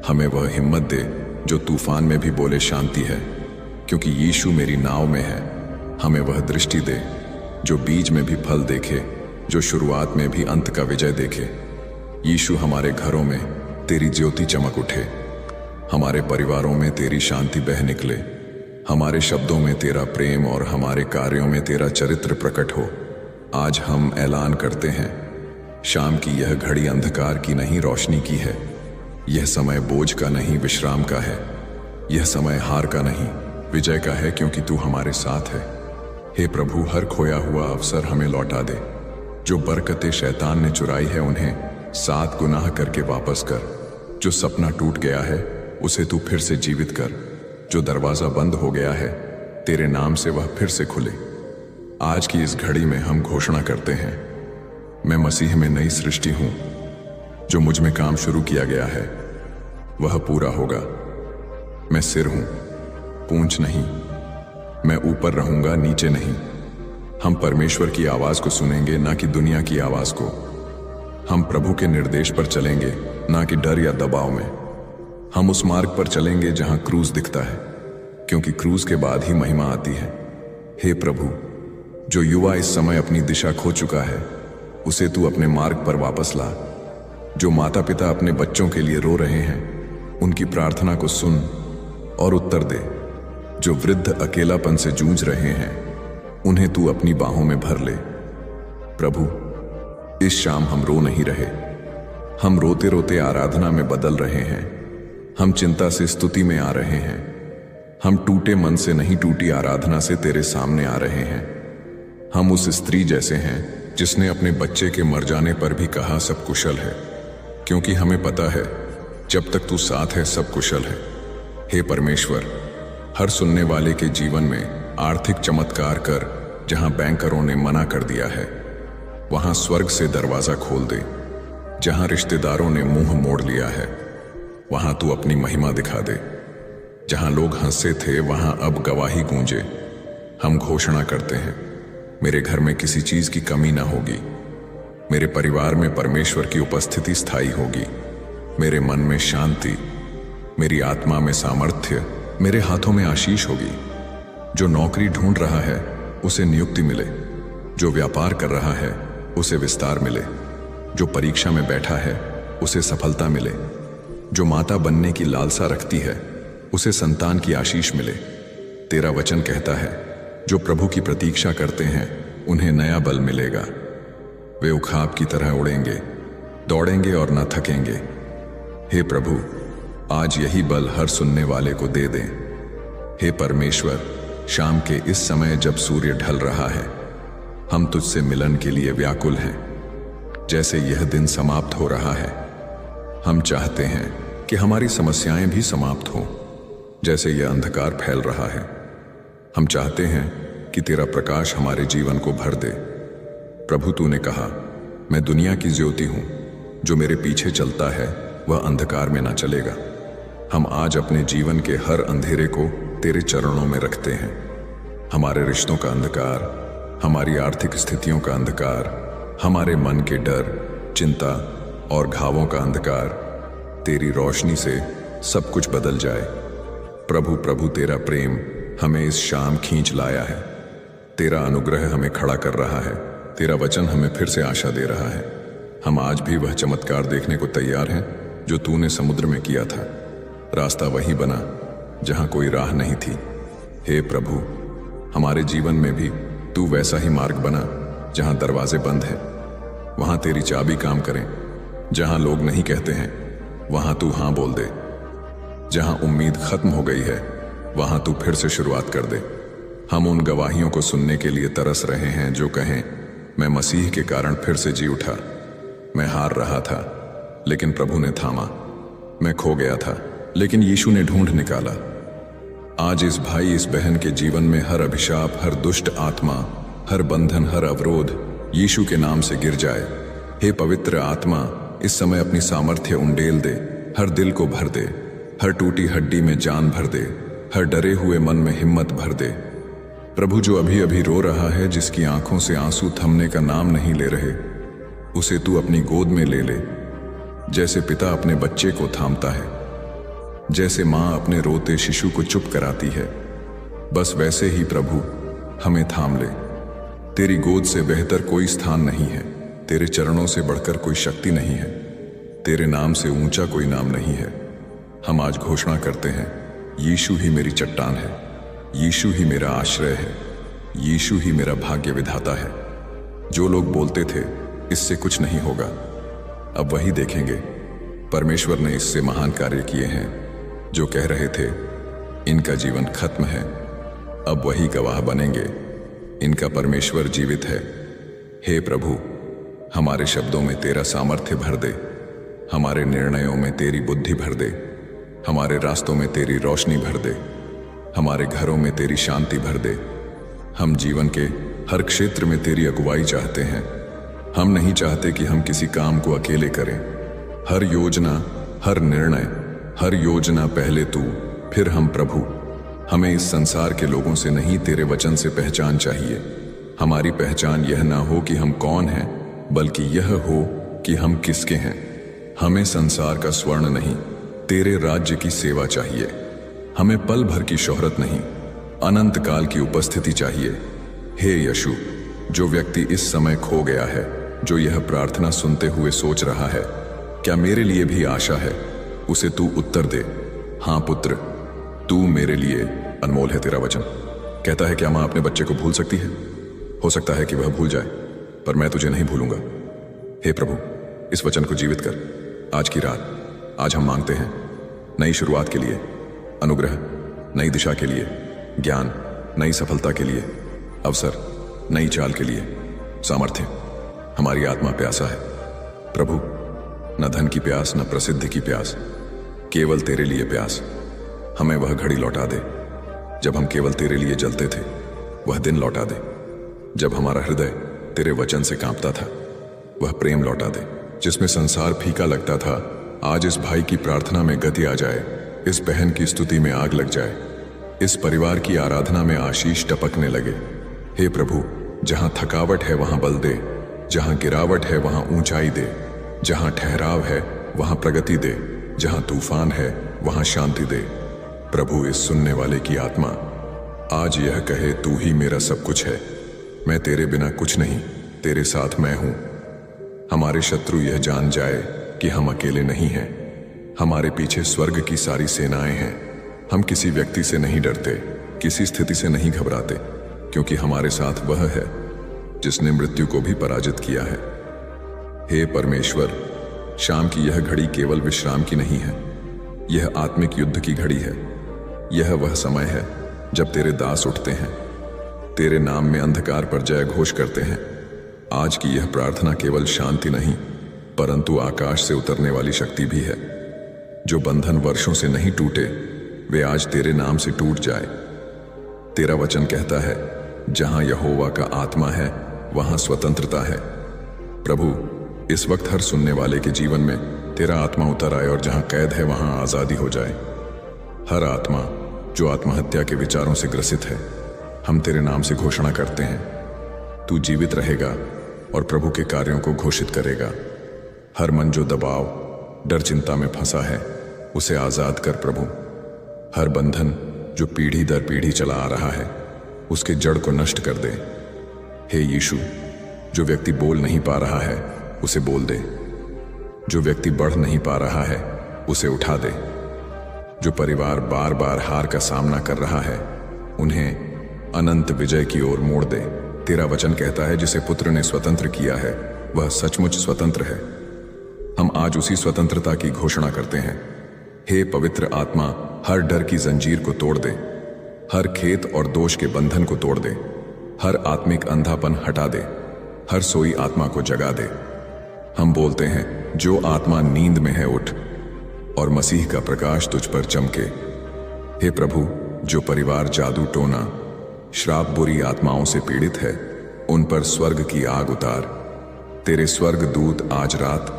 हमें वह हिम्मत दे जो तूफान में भी बोले शांति है, क्योंकि यीशु मेरी नाव में है। हमें वह दृष्टि दे जो बीज में भी फल देखे, जो शुरुआत में भी अंत का विजय देखे। यीशु, हमारे घरों में तेरी ज्योति चमक उठे, हमारे परिवारों में तेरी शांति बह निकले, हमारे शब्दों में तेरा प्रेम और हमारे कार्यों में तेरा चरित्र प्रकट हो। आज हम ऐलान करते हैं, शाम की यह घड़ी अंधकार की नहीं, रोशनी की है। यह समय बोझ का नहीं, विश्राम का है। यह समय हार का नहीं, विजय का है, क्योंकि तू हमारे साथ है। हे प्रभु, हर खोया हुआ अवसर हमें लौटा दे। जो बरकतें शैतान ने चुराई है उन्हें 7 गुनाह करके वापस कर। जो सपना टूट गया है उसे तू फिर से जीवित कर। जो दरवाजा बंद हो गया है तेरे नाम से वह फिर से खुले। आज की इस घड़ी में हम घोषणा करते हैं, मैं मसीह में नई सृष्टि हूं। जो मुझ में काम शुरू किया गया है वह पूरा होगा। मैं सिर हूं, पूंछ नहीं। मैं ऊपर रहूंगा, नीचे नहीं। हम परमेश्वर की आवाज को सुनेंगे, ना कि दुनिया की आवाज को। हम प्रभु के निर्देश पर चलेंगे, ना कि डर या दबाव में। हम उस मार्ग पर चलेंगे जहां क्रूज दिखता है, क्योंकि क्रूज के बाद ही महिमा आती है। हे प्रभु, जो युवा इस समय अपनी दिशा खो चुका है उसे तू अपने मार्ग पर वापस ला। जो माता पिता अपने बच्चों के लिए रो रहे हैं उनकी प्रार्थना को सुन और उत्तर दे। जो वृद्ध अकेलापन से जूझ रहे हैं, उन्हें तू अपनी बाहों में भर ले। प्रभु, इस शाम हम रो नहीं रहे, हम रोते रोते आराधना में बदल रहे हैं। हम चिंता से स्तुति में आ रहे हैं। हम टूटे मन से नहीं, टूटी आराधना से तेरे सामने आ रहे हैं। हम उस स्त्री जैसे हैं जिसने अपने बच्चे के मर जाने पर भी कहा सब कुशल है, क्योंकि हमें पता है जब तक तू साथ है सब कुशल है। हे परमेश्वर, हर सुनने वाले के जीवन में आर्थिक चमत्कार कर। जहां बैंकरों ने मना कर दिया है, वहां स्वर्ग से दरवाजा खोल दे। जहां रिश्तेदारों ने मुंह मोड़ लिया है, वहां तू अपनी महिमा दिखा दे। जहां लोग हंसे थे, वहां अब गवाही गूंजे। हम घोषणा करते हैं, मेरे घर में किसी चीज की कमी ना होगी। मेरे परिवार में परमेश्वर की उपस्थिति स्थायी होगी। मेरे मन में शांति, मेरी आत्मा में सामर्थ्य, मेरे हाथों में आशीष होगी। जो नौकरी ढूंढ रहा है उसे नियुक्ति मिले। जो व्यापार कर रहा है उसे विस्तार मिले। जो परीक्षा में बैठा है उसे सफलता मिले। जो माता बनने की लालसा रखती है उसे संतान की आशीष मिले। तेरा वचन कहता है, जो प्रभु की प्रतीक्षा करते हैं उन्हें नया बल मिलेगा। वे उखाब की तरह उड़ेंगे, दौड़ेंगे और न थकेंगे। हे प्रभु, आज यही बल हर सुनने वाले को दे दें। हे परमेश्वर, शाम के इस समय जब सूर्य ढल रहा है, हम तुझसे मिलन के लिए व्याकुल हैं। जैसे यह दिन समाप्त हो रहा है, हम चाहते हैं कि हमारी समस्याएं भी समाप्त हों। जैसे यह अंधकार फैल रहा है, हम चाहते हैं कि तेरा प्रकाश हमारे जीवन को भर दे। प्रभु, तूने कहा, मैं दुनिया की ज्योति हूं। जो मेरे पीछे चलता है वह अंधकार में ना चलेगा। हम आज अपने जीवन के हर अंधेरे को तेरे चरणों में रखते हैं। हमारे रिश्तों का अंधकार, हमारी आर्थिक स्थितियों का अंधकार, हमारे मन के डर, चिंता और घावों का अंधकार, तेरी रोशनी से सब कुछ बदल जाए। प्रभु प्रभु, तेरा प्रेम हमें इस शाम खींच लाया है। तेरा अनुग्रह हमें खड़ा कर रहा है। तेरा वचन हमें फिर से आशा दे रहा है। हम आज भी वह चमत्कार देखने को तैयार हैं जो तूने समुद्र में किया था। रास्ता वही बना जहां कोई राह नहीं थी। हे प्रभु, हमारे जीवन में भी तू वैसा ही मार्ग बना जहां दरवाजे बंद हैं, वहां तेरी चाबी काम करें। जहां लोग नहीं कहते हैं, वहां तू हां बोल दे। जहां उम्मीद खत्म हो गई है, वहां तू फिर से शुरुआत कर दे। हम उन गवाहियों को सुनने के लिए तरस रहे हैं जो कहें, मैं मसीह के कारण फिर से जी उठा। मैं हार रहा था लेकिन प्रभु ने थामा। मैं खो गया था लेकिन यीशु ने ढूंढ निकाला। आज इस भाई इस बहन के जीवन में हर अभिशाप, हर दुष्ट आत्मा, हर बंधन, हर अवरोध यीशु के नाम से गिर जाए। हे पवित्र आत्मा, इस समय अपनी सामर्थ्य उंडेल दे। हर दिल को भर दे, हर टूटी हड्डी में जान भर दे, हर डरे हुए मन में हिम्मत भर दे। प्रभु, जो अभी अभी रो रहा है, जिसकी आंखों से आंसू थमने का नाम नहीं ले रहे, उसे तू अपनी गोद में ले ले। जैसे पिता अपने बच्चे को थामता है, जैसे माँ अपने रोते शिशु को चुप कराती है, बस वैसे ही प्रभु हमें थाम ले। तेरी गोद से बेहतर कोई स्थान नहीं है। तेरे चरणों से बढ़कर कोई शक्ति नहीं है। तेरे नाम से ऊंचा कोई नाम नहीं है। हम आज घोषणा करते हैं, यीशु ही मेरी चट्टान है, यीशु ही मेरा आश्रय है, यीशु ही मेरा भाग्य विधाता है। जो लोग बोलते थे इससे कुछ नहीं होगा, अब वही देखेंगे। परमेश्वर ने इससे महान कार्य किए हैं। जो कह रहे थे इनका जीवन खत्म है, अब वही गवाह बनेंगे, इनका परमेश्वर जीवित है। हे प्रभु, हमारे शब्दों में तेरा सामर्थ्य भर दे, हमारे निर्णयों में तेरी बुद्धि भर दे, हमारे रास्तों में तेरी रोशनी भर दे, हमारे घरों में तेरी शांति भर दे। हम जीवन के हर क्षेत्र में तेरी अगुवाई चाहते हैं। हम नहीं चाहते कि हम किसी काम को अकेले करें। हर योजना, हर निर्णय, हर योजना पहले तू, फिर हम। प्रभु, हमें इस संसार के लोगों से नहीं, तेरे वचन से पहचान चाहिए। हमारी पहचान यह ना हो कि हम कौन हैं, बल्कि यह हो कि हम किसके हैं। हमें संसार का स्वर्ण नहीं, तेरे राज्य की सेवा चाहिए। हमें पल भर की शोहरत नहीं, अनंत काल की उपस्थिति चाहिए। हे यीशु, जो व्यक्ति इस समय खो गया है, जो यह प्रार्थना सुनते हुए सोच रहा है, क्या मेरे लिए भी आशा है? उसे तू उत्तर दे, हाँ पुत्र, तू मेरे लिए अनमोल है। तेरा वचन कहता है, क्या मां अपने बच्चे को भूल सकती है? हो सकता है कि वह भूल जाए, पर मैं तुझे नहीं भूलूंगा। हे प्रभु, इस वचन को जीवित कर। आज की रात, आज हम मांगते हैं नई शुरुआत के लिए अनुग्रह, नई दिशा के लिए ज्ञान, नई सफलता के लिए अवसर, नई चाल के लिए सामर्थ्य। हमारी आत्मा प्यासा है प्रभु, न धन की प्यास, न प्रसिद्धि की प्यास, केवल तेरे लिए प्यास। हमें वह घड़ी लौटा दे जब हम केवल तेरे लिए जलते थे। वह दिन लौटा दे जब हमारा हृदय तेरे वचन से कांपता था। वह प्रेम लौटा दे जिसमें संसार फीका लगता था। आज इस भाई की प्रार्थना में गति आ जाए, इस बहन की स्तुति में आग लग जाए, इस परिवार की आराधना में आशीष टपकने लगे। हे प्रभु, जहां थकावट है वहां बल दे, जहां गिरावट है वहां ऊंचाई दे, जहां ठहराव है वहां प्रगति दे, जहां तूफान है वहां शांति दे। प्रभु, इस सुनने वाले की आत्मा आज यह कहे, तू ही मेरा सब कुछ है, मैं तेरे बिना कुछ नहीं, तेरे साथ मैं हूं। हमारे शत्रु यह जान जाए कि हम अकेले नहीं हैं, हमारे पीछे स्वर्ग की सारी सेनाएं हैं। हम किसी व्यक्ति से नहीं डरते, किसी स्थिति से नहीं घबराते, क्योंकि हमारे साथ वह है जिसने मृत्यु को भी पराजित किया है। हे परमेश्वर, शाम की यह घड़ी केवल विश्राम की नहीं है, यह आत्मिक युद्ध की घड़ी है। यह वह समय है जब तेरे दास उठते हैं, तेरे नाम में अंधकार पर जय घोष करते हैं। आज की यह प्रार्थना केवल शांति नहीं, परंतु आकाश से उतरने वाली शक्ति भी है। जो बंधन वर्षों से नहीं टूटे, वे आज तेरे नाम से टूट जाए। तेरा वचन कहता है, जहां यहोवा का आत्मा है वहां स्वतंत्रता है। प्रभु, इस वक्त हर सुनने वाले के जीवन में तेरा आत्मा उतर आए और जहां कैद है वहां आजादी हो जाए। हर आत्मा जो आत्महत्या के विचारों से ग्रसित है, हम तेरे नाम से घोषणा करते हैं, तू जीवित रहेगा और प्रभु के कार्यों को घोषित करेगा। हर मन जो दबाव, डर, चिंता में फंसा है, उसे आजाद कर प्रभु। हर बंधन जो पीढ़ी दर पीढ़ी चला आ रहा है, उसके जड़ को नष्ट कर दे। हे यीशु, जो व्यक्ति बोल नहीं पा रहा है उसे बोल दे, जो व्यक्ति बढ़ नहीं पा रहा है उसे उठा दे, जो परिवार बार बार हार का सामना कर रहा है उन्हें अनंत विजय की ओर मोड़ दे। तेरा वचन कहता है, जिसे पुत्र ने स्वतंत्र किया है वह सचमुच स्वतंत्र है। हम आज उसी स्वतंत्रता की घोषणा करते हैं। हे पवित्र आत्मा, हर डर की जंजीर को तोड़ दे, हर खेत और दोष के बंधन को तोड़ दे, हर आत्मिक अंधापन हटा दे, हर सोई आत्मा को जगा दे। हम बोलते हैं, जो आत्मा नींद में है उठ और मसीह का प्रकाश तुझ पर चमके। हे प्रभु, जो परिवार जादू टोना, श्राप, बुरी आत्माओं से पीड़ित है, उन पर स्वर्ग की आग उतार। तेरे स्वर्ग दूत आज रात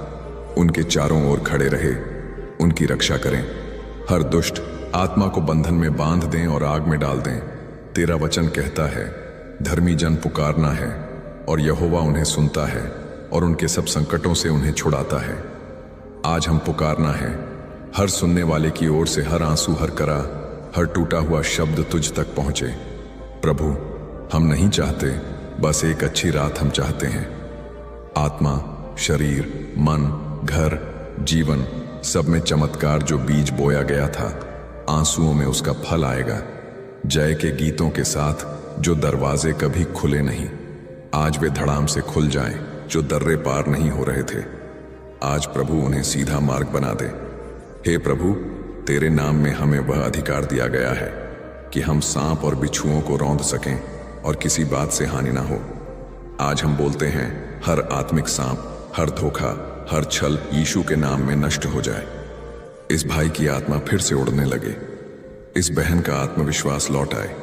उनके चारों ओर खड़े रहे, उनकी रक्षा करें। हर दुष्ट आत्मा को बंधन में बांध दें और आग में डाल दें। तेरा वचन कहता है, धर्मी जन पुकारना है और यहोवा उन्हें सुनता है और उनके सब संकटों से उन्हें छुड़ाता है। आज हम पुकारना है, हर सुनने वाले की ओर से हर आंसू, हर करा, हर टूटा हुआ शब्द तुझ तक पहुंचे। प्रभु, हम नहीं चाहते बस एक अच्छी रात, हम चाहते हैं आत्मा, शरीर, मन, घर, जीवन, सब में चमत्कार। जो बीज बोया गया था, आंसुओं में उसका फल आएगा। जय के गीतों के साथ जो दरवाजे कभी खुले नहीं, आज वे धड़ाम से खुल जाएं। जो दर्रे पार नहीं हो रहे थे, आज प्रभु उन्हें सीधा मार्ग बना दे। हे प्रभु, तेरे नाम में हमें वह अधिकार दिया गया है कि हम सांप और बिच्छुओं को रौंद सकें और किसी बात से हानि ना हो। आज हम बोलते हैं, हर आत्मिक सांप, हर धोखा, हर छल यीशु के नाम में नष्ट हो जाए। इस भाई की आत्मा फिर से उड़ने लगे, इस बहन का आत्मविश्वास लौट आए,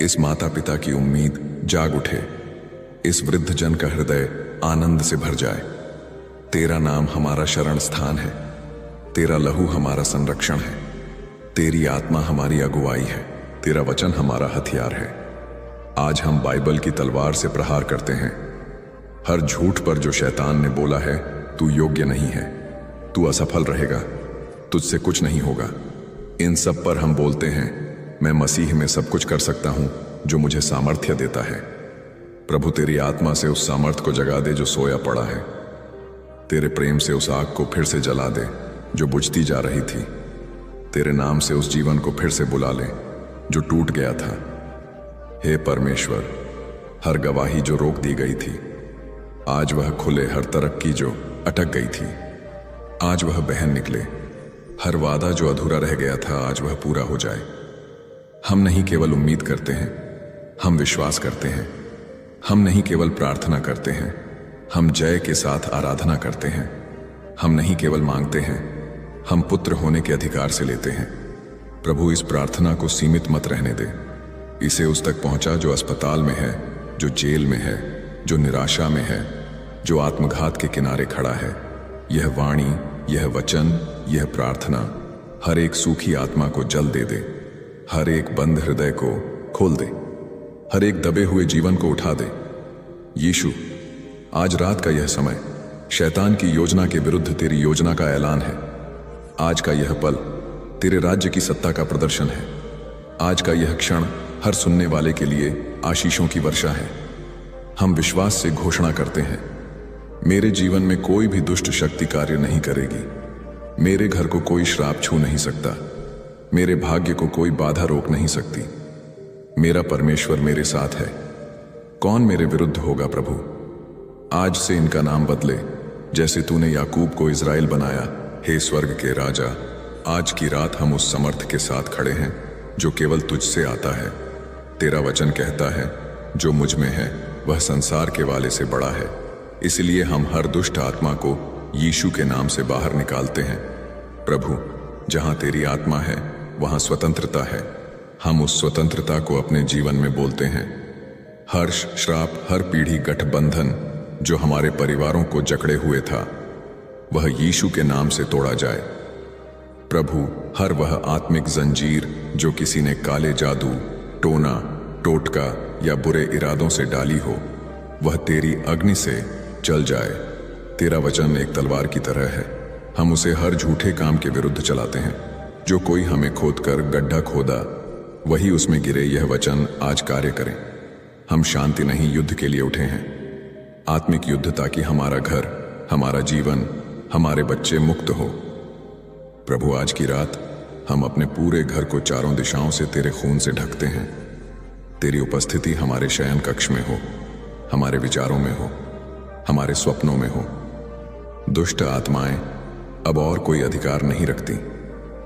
इस माता पिता की उम्मीद जाग उठे, इस वृद्ध जन का हृदय आनंद से भर जाए। तेरा नाम हमारा शरण स्थान है, तेरा लहू हमारा संरक्षण है, तेरी आत्मा हमारी अगुवाई है, तेरा वचन हमारा हथियार है। आज हम बाइबल की तलवार से प्रहार करते हैं। हर झूठ पर जो शैतान ने बोला है, तू योग्य नहीं है, तू असफल रहेगा, तुझसे कुछ नहीं होगा, इन सब पर हम बोलते हैं, मैं मसीह में सब कुछ कर सकता हूं जो मुझे सामर्थ्य देता है। प्रभु, तेरी आत्मा से उस सामर्थ्य को जगा दे जो सोया पड़ा है। तेरे प्रेम से उस आग को फिर से जला दे जो बुझती जा रही थी। तेरे नाम से उस जीवन को फिर से बुला ले जो टूट गया था। हे परमेश्वर, हर गवाही जो रोक दी गई थी आज वह खुले, हर तरक्की जो अटक गई थी आज वह बहन निकले, हर वादा जो अधूरा रह गया था आज वह पूरा हो जाए। हम नहीं केवल उम्मीद करते हैं, हम विश्वास करते हैं। हम नहीं केवल प्रार्थना करते हैं, हम जय के साथ आराधना करते हैं। हम नहीं केवल मांगते हैं, हम पुत्र होने के अधिकार से लेते हैं। प्रभु, इस प्रार्थना को सीमित मत रहने दे। इसे उस तक पहुंचा जो अस्पताल में है, जो जेल में है, जो निराशा में है, जो आत्मघात के किनारे खड़ा है। यह वाणी, यह वचन, यह प्रार्थना हर एक सूखी आत्मा को जल दे दे, हर एक बंद हृदय को खोल दे, हर एक दबे हुए जीवन को उठा दे। यीशु, आज रात का यह समय शैतान की योजना के विरुद्ध तेरी योजना का ऐलान है। आज का यह पल तेरे राज्य की सत्ता का प्रदर्शन है। आज का यह क्षण हर सुनने वाले के लिए आशीषों की वर्षा है। हम विश्वास से घोषणा करते हैं, मेरे जीवन में कोई भी दुष्ट शक्ति कार्य नहीं करेगी। मेरे घर को कोई श्राप छू नहीं सकता। मेरे भाग्य को कोई बाधा रोक नहीं सकती। मेरा परमेश्वर मेरे साथ है। कौन मेरे विरुद्ध होगा? प्रभु, आज से इनका नाम बदले, जैसे तूने याकूब को इज़राइल बनाया। हे स्वर्ग के राजा, आज की रात हम उस समर्थ के साथ खड़े हैं जो केवल तुझसे आता है। तेरा वचन कहता है, जो मुझ में है वह संसार के वाले से बड़ा है। इसलिए हम हर दुष्ट आत्मा को यीशु के नाम से बाहर निकालते हैं। प्रभु, जहां तेरी आत्मा है वहां स्वतंत्रता है। हम उस स्वतंत्रता को अपने जीवन में बोलते हैं। हर्ष, श्राप, हर पीढ़ी गठबंधन जो हमारे परिवारों को जकड़े हुए था वह यीशु के नाम से तोड़ा जाए। प्रभु, हर वह आत्मिक जंजीर जो किसी ने काले जादू, टोना, टोटका या बुरे इरादों से डाली हो वह तेरी अग्नि से जल जाए। तेरा वचन एक तलवार की तरह है। हम उसे हर झूठे काम के विरुद्ध चलाते हैं। जो कोई हमें खोदकर गड्ढा खोदा वही उसमें गिरे। यह वचन आज कार्य करें। हम शांति नहीं, युद्ध के लिए उठे हैं। आत्मिक युद्ध, ताकि हमारा घर, हमारा जीवन, हमारे बच्चे मुक्त हो। प्रभु, आज की रात हम अपने पूरे घर को चारों दिशाओं से तेरे खून से ढकते हैं। तेरी उपस्थिति हमारे शयन कक्ष में हो, हमारे विचारों में हो, हमारे स्वप्नों में हो। दुष्ट आत्माएं अब और कोई अधिकार नहीं रखती,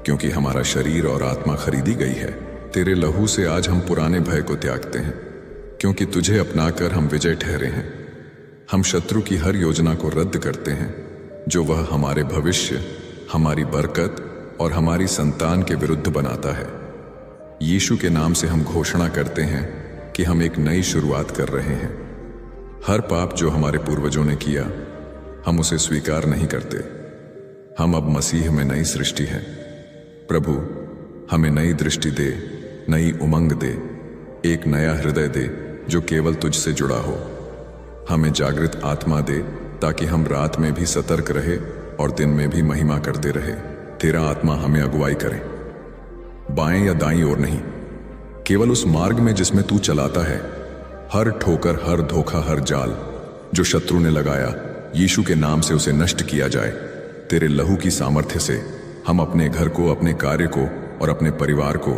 क्योंकि हमारा शरीर और आत्मा खरीदी गई है। तेरे लहू से आज हम पुराने भय को त्यागते हैं, क्योंकि तुझे अपनाकर हम विजय ठहरे हैं। हम शत्रु की हर योजना को रद्द करते हैं जो वह हमारे भविष्य, हमारी बरकत और हमारी संतान के विरुद्ध बनाता है। यीशु के नाम से हम घोषणा करते हैं कि हम एक नई शुरुआत कर रहे हैं। हर पाप जो हमारे पूर्वजों ने किया हम उसे स्वीकार नहीं करते। हम अब मसीह में नई सृष्टि हैं। प्रभु, हमें नई दृष्टि दे, नई उमंग दे, एक नया हृदय दे जो केवल तुझसे जुड़ा हो। हमें जागृत आत्मा दे ताकि हम रात में भी सतर्क रहे और दिन में भी महिमा करते रहे। तेरा आत्मा हमें अगुवाई करे, बाएं या दाईं ओर नहीं, केवल उस मार्ग में जिसमें तू चलाता है। हर ठोकर, हर धोखा, हर जाल जो शत्रु ने लगाया, यीशु के नाम से उसे नष्ट किया जाए। तेरे लहू की सामर्थ्य से हम अपने घर को, अपने कार्य को और अपने परिवार को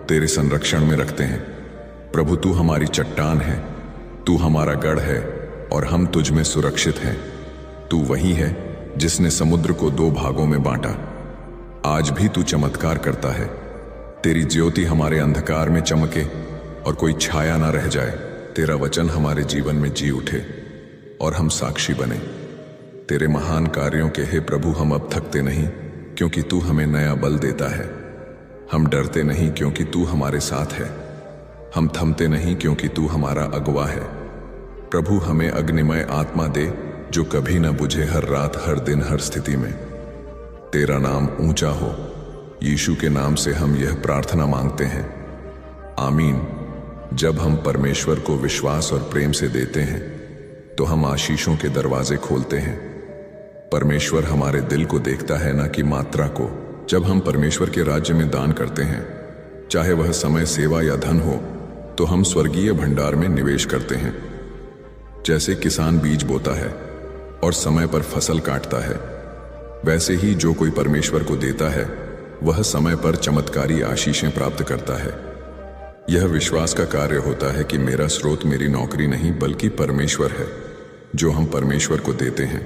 तेरे संरक्षण में रखते हैं। प्रभु, तू हमारी चट्टान है, तू हमारा गढ़ है और हम तुझ में सुरक्षित हैं। तू वही है जिसने समुद्र को 2 भागों में बांटा। आज भी तू चमत्कार करता है। तेरी ज्योति हमारे अंधकार में चमके और कोई छाया ना रह जाए। तेरा वचन हमारे जीवन में जी उठे और हम साक्षी बने तेरे महान कार्यों के। हे प्रभु, हम अब थकते नहीं क्योंकि तू हमें नया बल देता है। हम डरते नहीं क्योंकि तू हमारे साथ है। हम थमते नहीं क्योंकि तू हमारा अगुवा है। प्रभु, हमें अग्निमय आत्मा दे जो कभी न बुझे, हर रात, हर दिन, हर स्थिति में। तेरा नाम ऊंचा हो। यीशु के नाम से हम यह प्रार्थना मांगते हैं, आमीन। जब हम परमेश्वर को विश्वास और प्रेम से देते हैं तो हम आशीषों के दरवाजे खोलते हैं। परमेश्वर हमारे दिल को देखता है, न कि मात्रा को। जब हम परमेश्वर के राज्य में दान करते हैं, चाहे वह समय, सेवा या धन हो, तो हम स्वर्गीय भंडार में निवेश करते हैं। जैसे किसान बीज बोता है और समय पर फसल काटता है, वैसे ही जो कोई परमेश्वर को देता है वह समय पर चमत्कारी आशीषें प्राप्त करता है। यह विश्वास का कार्य होता है कि मेरा स्रोत मेरी नौकरी नहीं बल्कि परमेश्वर है। जो हम परमेश्वर को देते हैं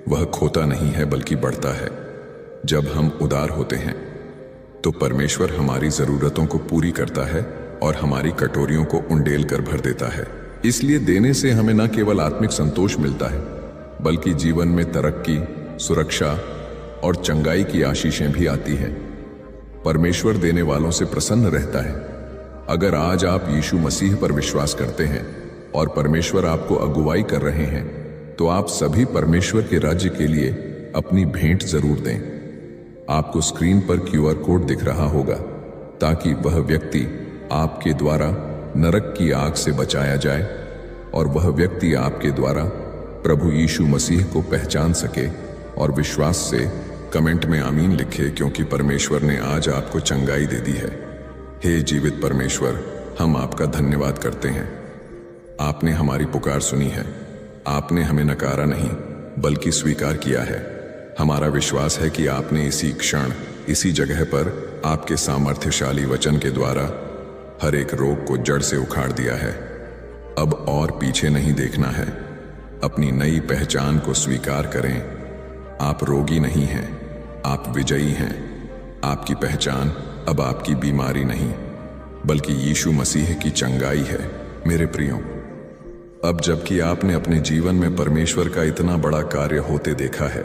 वह खोता नहीं है बल्कि बढ़ता है। जब हम उदार होते हैं तो परमेश्वर हमारी जरूरतों को पूरी करता है और हमारी कटोरियों को उंडेल कर भर देता है। इसलिए देने से हमें न केवल आत्मिक संतोष मिलता है बल्कि जीवन में तरक्की, सुरक्षा और चंगाई की आशीषें भी आती हैं। परमेश्वर देने वालों से प्रसन्न रहता है। अगर आज आप यीशु मसीह पर विश्वास करते हैं और परमेश्वर आपको अगुवाई कर रहे हैं तो आप सभी परमेश्वर के राज्य के लिए अपनी भेंट जरूर दें। आपको स्क्रीन पर QR कोड दिख रहा होगा ताकि वह व्यक्ति आपके द्वारा नरक की आग से बचाया जाए और वह व्यक्ति आपके द्वारा प्रभु यीशु मसीह को पहचान सके और विश्वास से कमेंट में आमीन लिखे, क्योंकि परमेश्वर ने आज आपको चंगाई दे दी है। हे जीवित परमेश्वर, हम आपका धन्यवाद करते हैं। आपने हमारी पुकार सुनी है। आपने हमें नकारा नहीं बल्कि स्वीकार किया है। हमारा विश्वास है कि आपने इसी क्षण, इसी जगह पर आपके सामर्थ्यशाली वचन के द्वारा हर एक रोग को जड़ से उखाड़ दिया है। अब और पीछे नहीं देखना है। अपनी नई पहचान को स्वीकार करें। आप रोगी नहीं हैं, आप विजयी हैं। आपकी पहचान अब आपकी बीमारी नहीं बल्कि यीशु मसीह की चंगाई है। मेरे प्रियो, अब जबकि आपने अपने जीवन में परमेश्वर का इतना बड़ा कार्य होते देखा है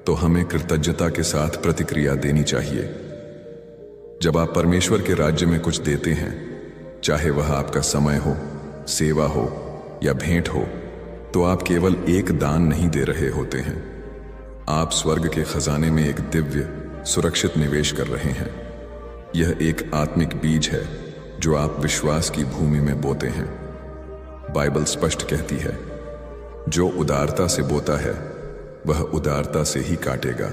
तो हमें कृतज्ञता के साथ प्रतिक्रिया देनी चाहिए। जब आप परमेश्वर के राज्य में कुछ देते हैं, चाहे वह आपका समय हो, सेवा हो या भेंट हो, तो आप केवल एक दान नहीं दे रहे होते हैं। आप स्वर्ग के खजाने में एक दिव्य सुरक्षित निवेश कर रहे हैं। यह एक आत्मिक बीज है जो आप विश्वास की भूमि में बोते हैं। बाइबल स्पष्ट कहती है, जो उदारता से बोता है वह उदारता से ही काटेगा।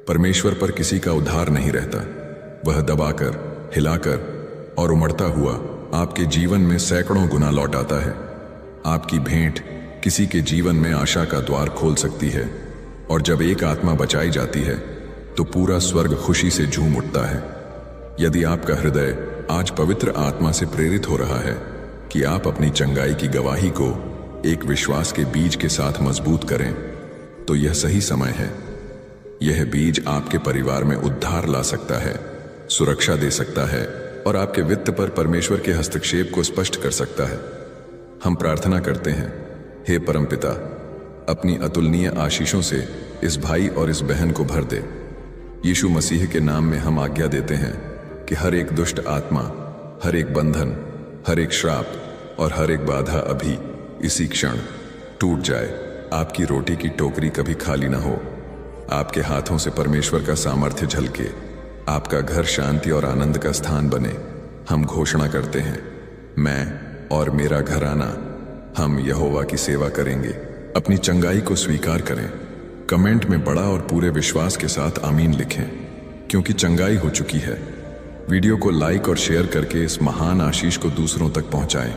परमेश्वर पर किसी का उधार नहीं रहता। वह दबाकर, हिलाकर और उमड़ता हुआ आपके जीवन में सैकड़ों गुना लौट आता है। आपकी भेंट किसी के जीवन में आशा का द्वार खोल सकती है और जब एक आत्मा बचाई जाती है तो पूरा स्वर्ग खुशी से झूम उठता है। यदि आपका हृदय आज पवित्र आत्मा से प्रेरित हो रहा है कि आप अपनी चंगाई की गवाही को एक विश्वास के बीज के साथ मजबूत करें, तो यह सही समय है। यह बीज आपके परिवार में उद्धार ला सकता है, सुरक्षा दे सकता है और आपके वित्त पर परमेश्वर के हस्तक्षेप को स्पष्ट कर सकता है। हम प्रार्थना करते हैं, हे परमपिता, अपनी अतुलनीय आशीषों से इस भाई और इस बहन को भर दे। यीशु मसीह के नाम में हम आज्ञा देते हैं कि हर एक दुष्ट आत्मा, हर एक बंधन, हर एक श्राप और हर एक बाधा अभी इसी क्षण टूट जाए। आपकी रोटी की टोकरी कभी खाली ना हो। आपके हाथों से परमेश्वर का सामर्थ्य झलके। आपका घर शांति और आनंद का स्थान बने। हम घोषणा करते हैं, मैं और मेरा घराना हम यहोवा की सेवा करेंगे। अपनी चंगाई को स्वीकार करें। कमेंट में बड़ा और पूरे विश्वास के साथ आमीन लिखें, क्योंकि चंगाई हो चुकी है। वीडियो को लाइक और शेयर करके इस महान आशीष को दूसरों तक पहुंचाएं।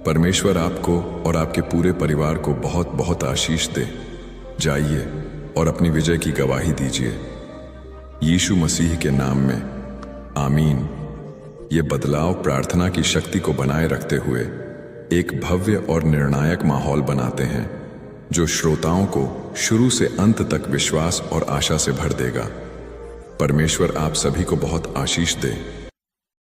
परमेश्वर आपको और आपके पूरे परिवार को बहुत बहुत आशीष दे। जाइए और अपनी विजय की गवाही दीजिए। यीशु मसीह के नाम में आमीन। ये बदलाव प्रार्थना की शक्ति को बनाए रखते हुए एक भव्य और निर्णायक माहौल बनाते हैं जो श्रोताओं को शुरू से अंत तक विश्वास और आशा से भर देगा। परमेश्वर आप सभी को बहुत आशीष दे।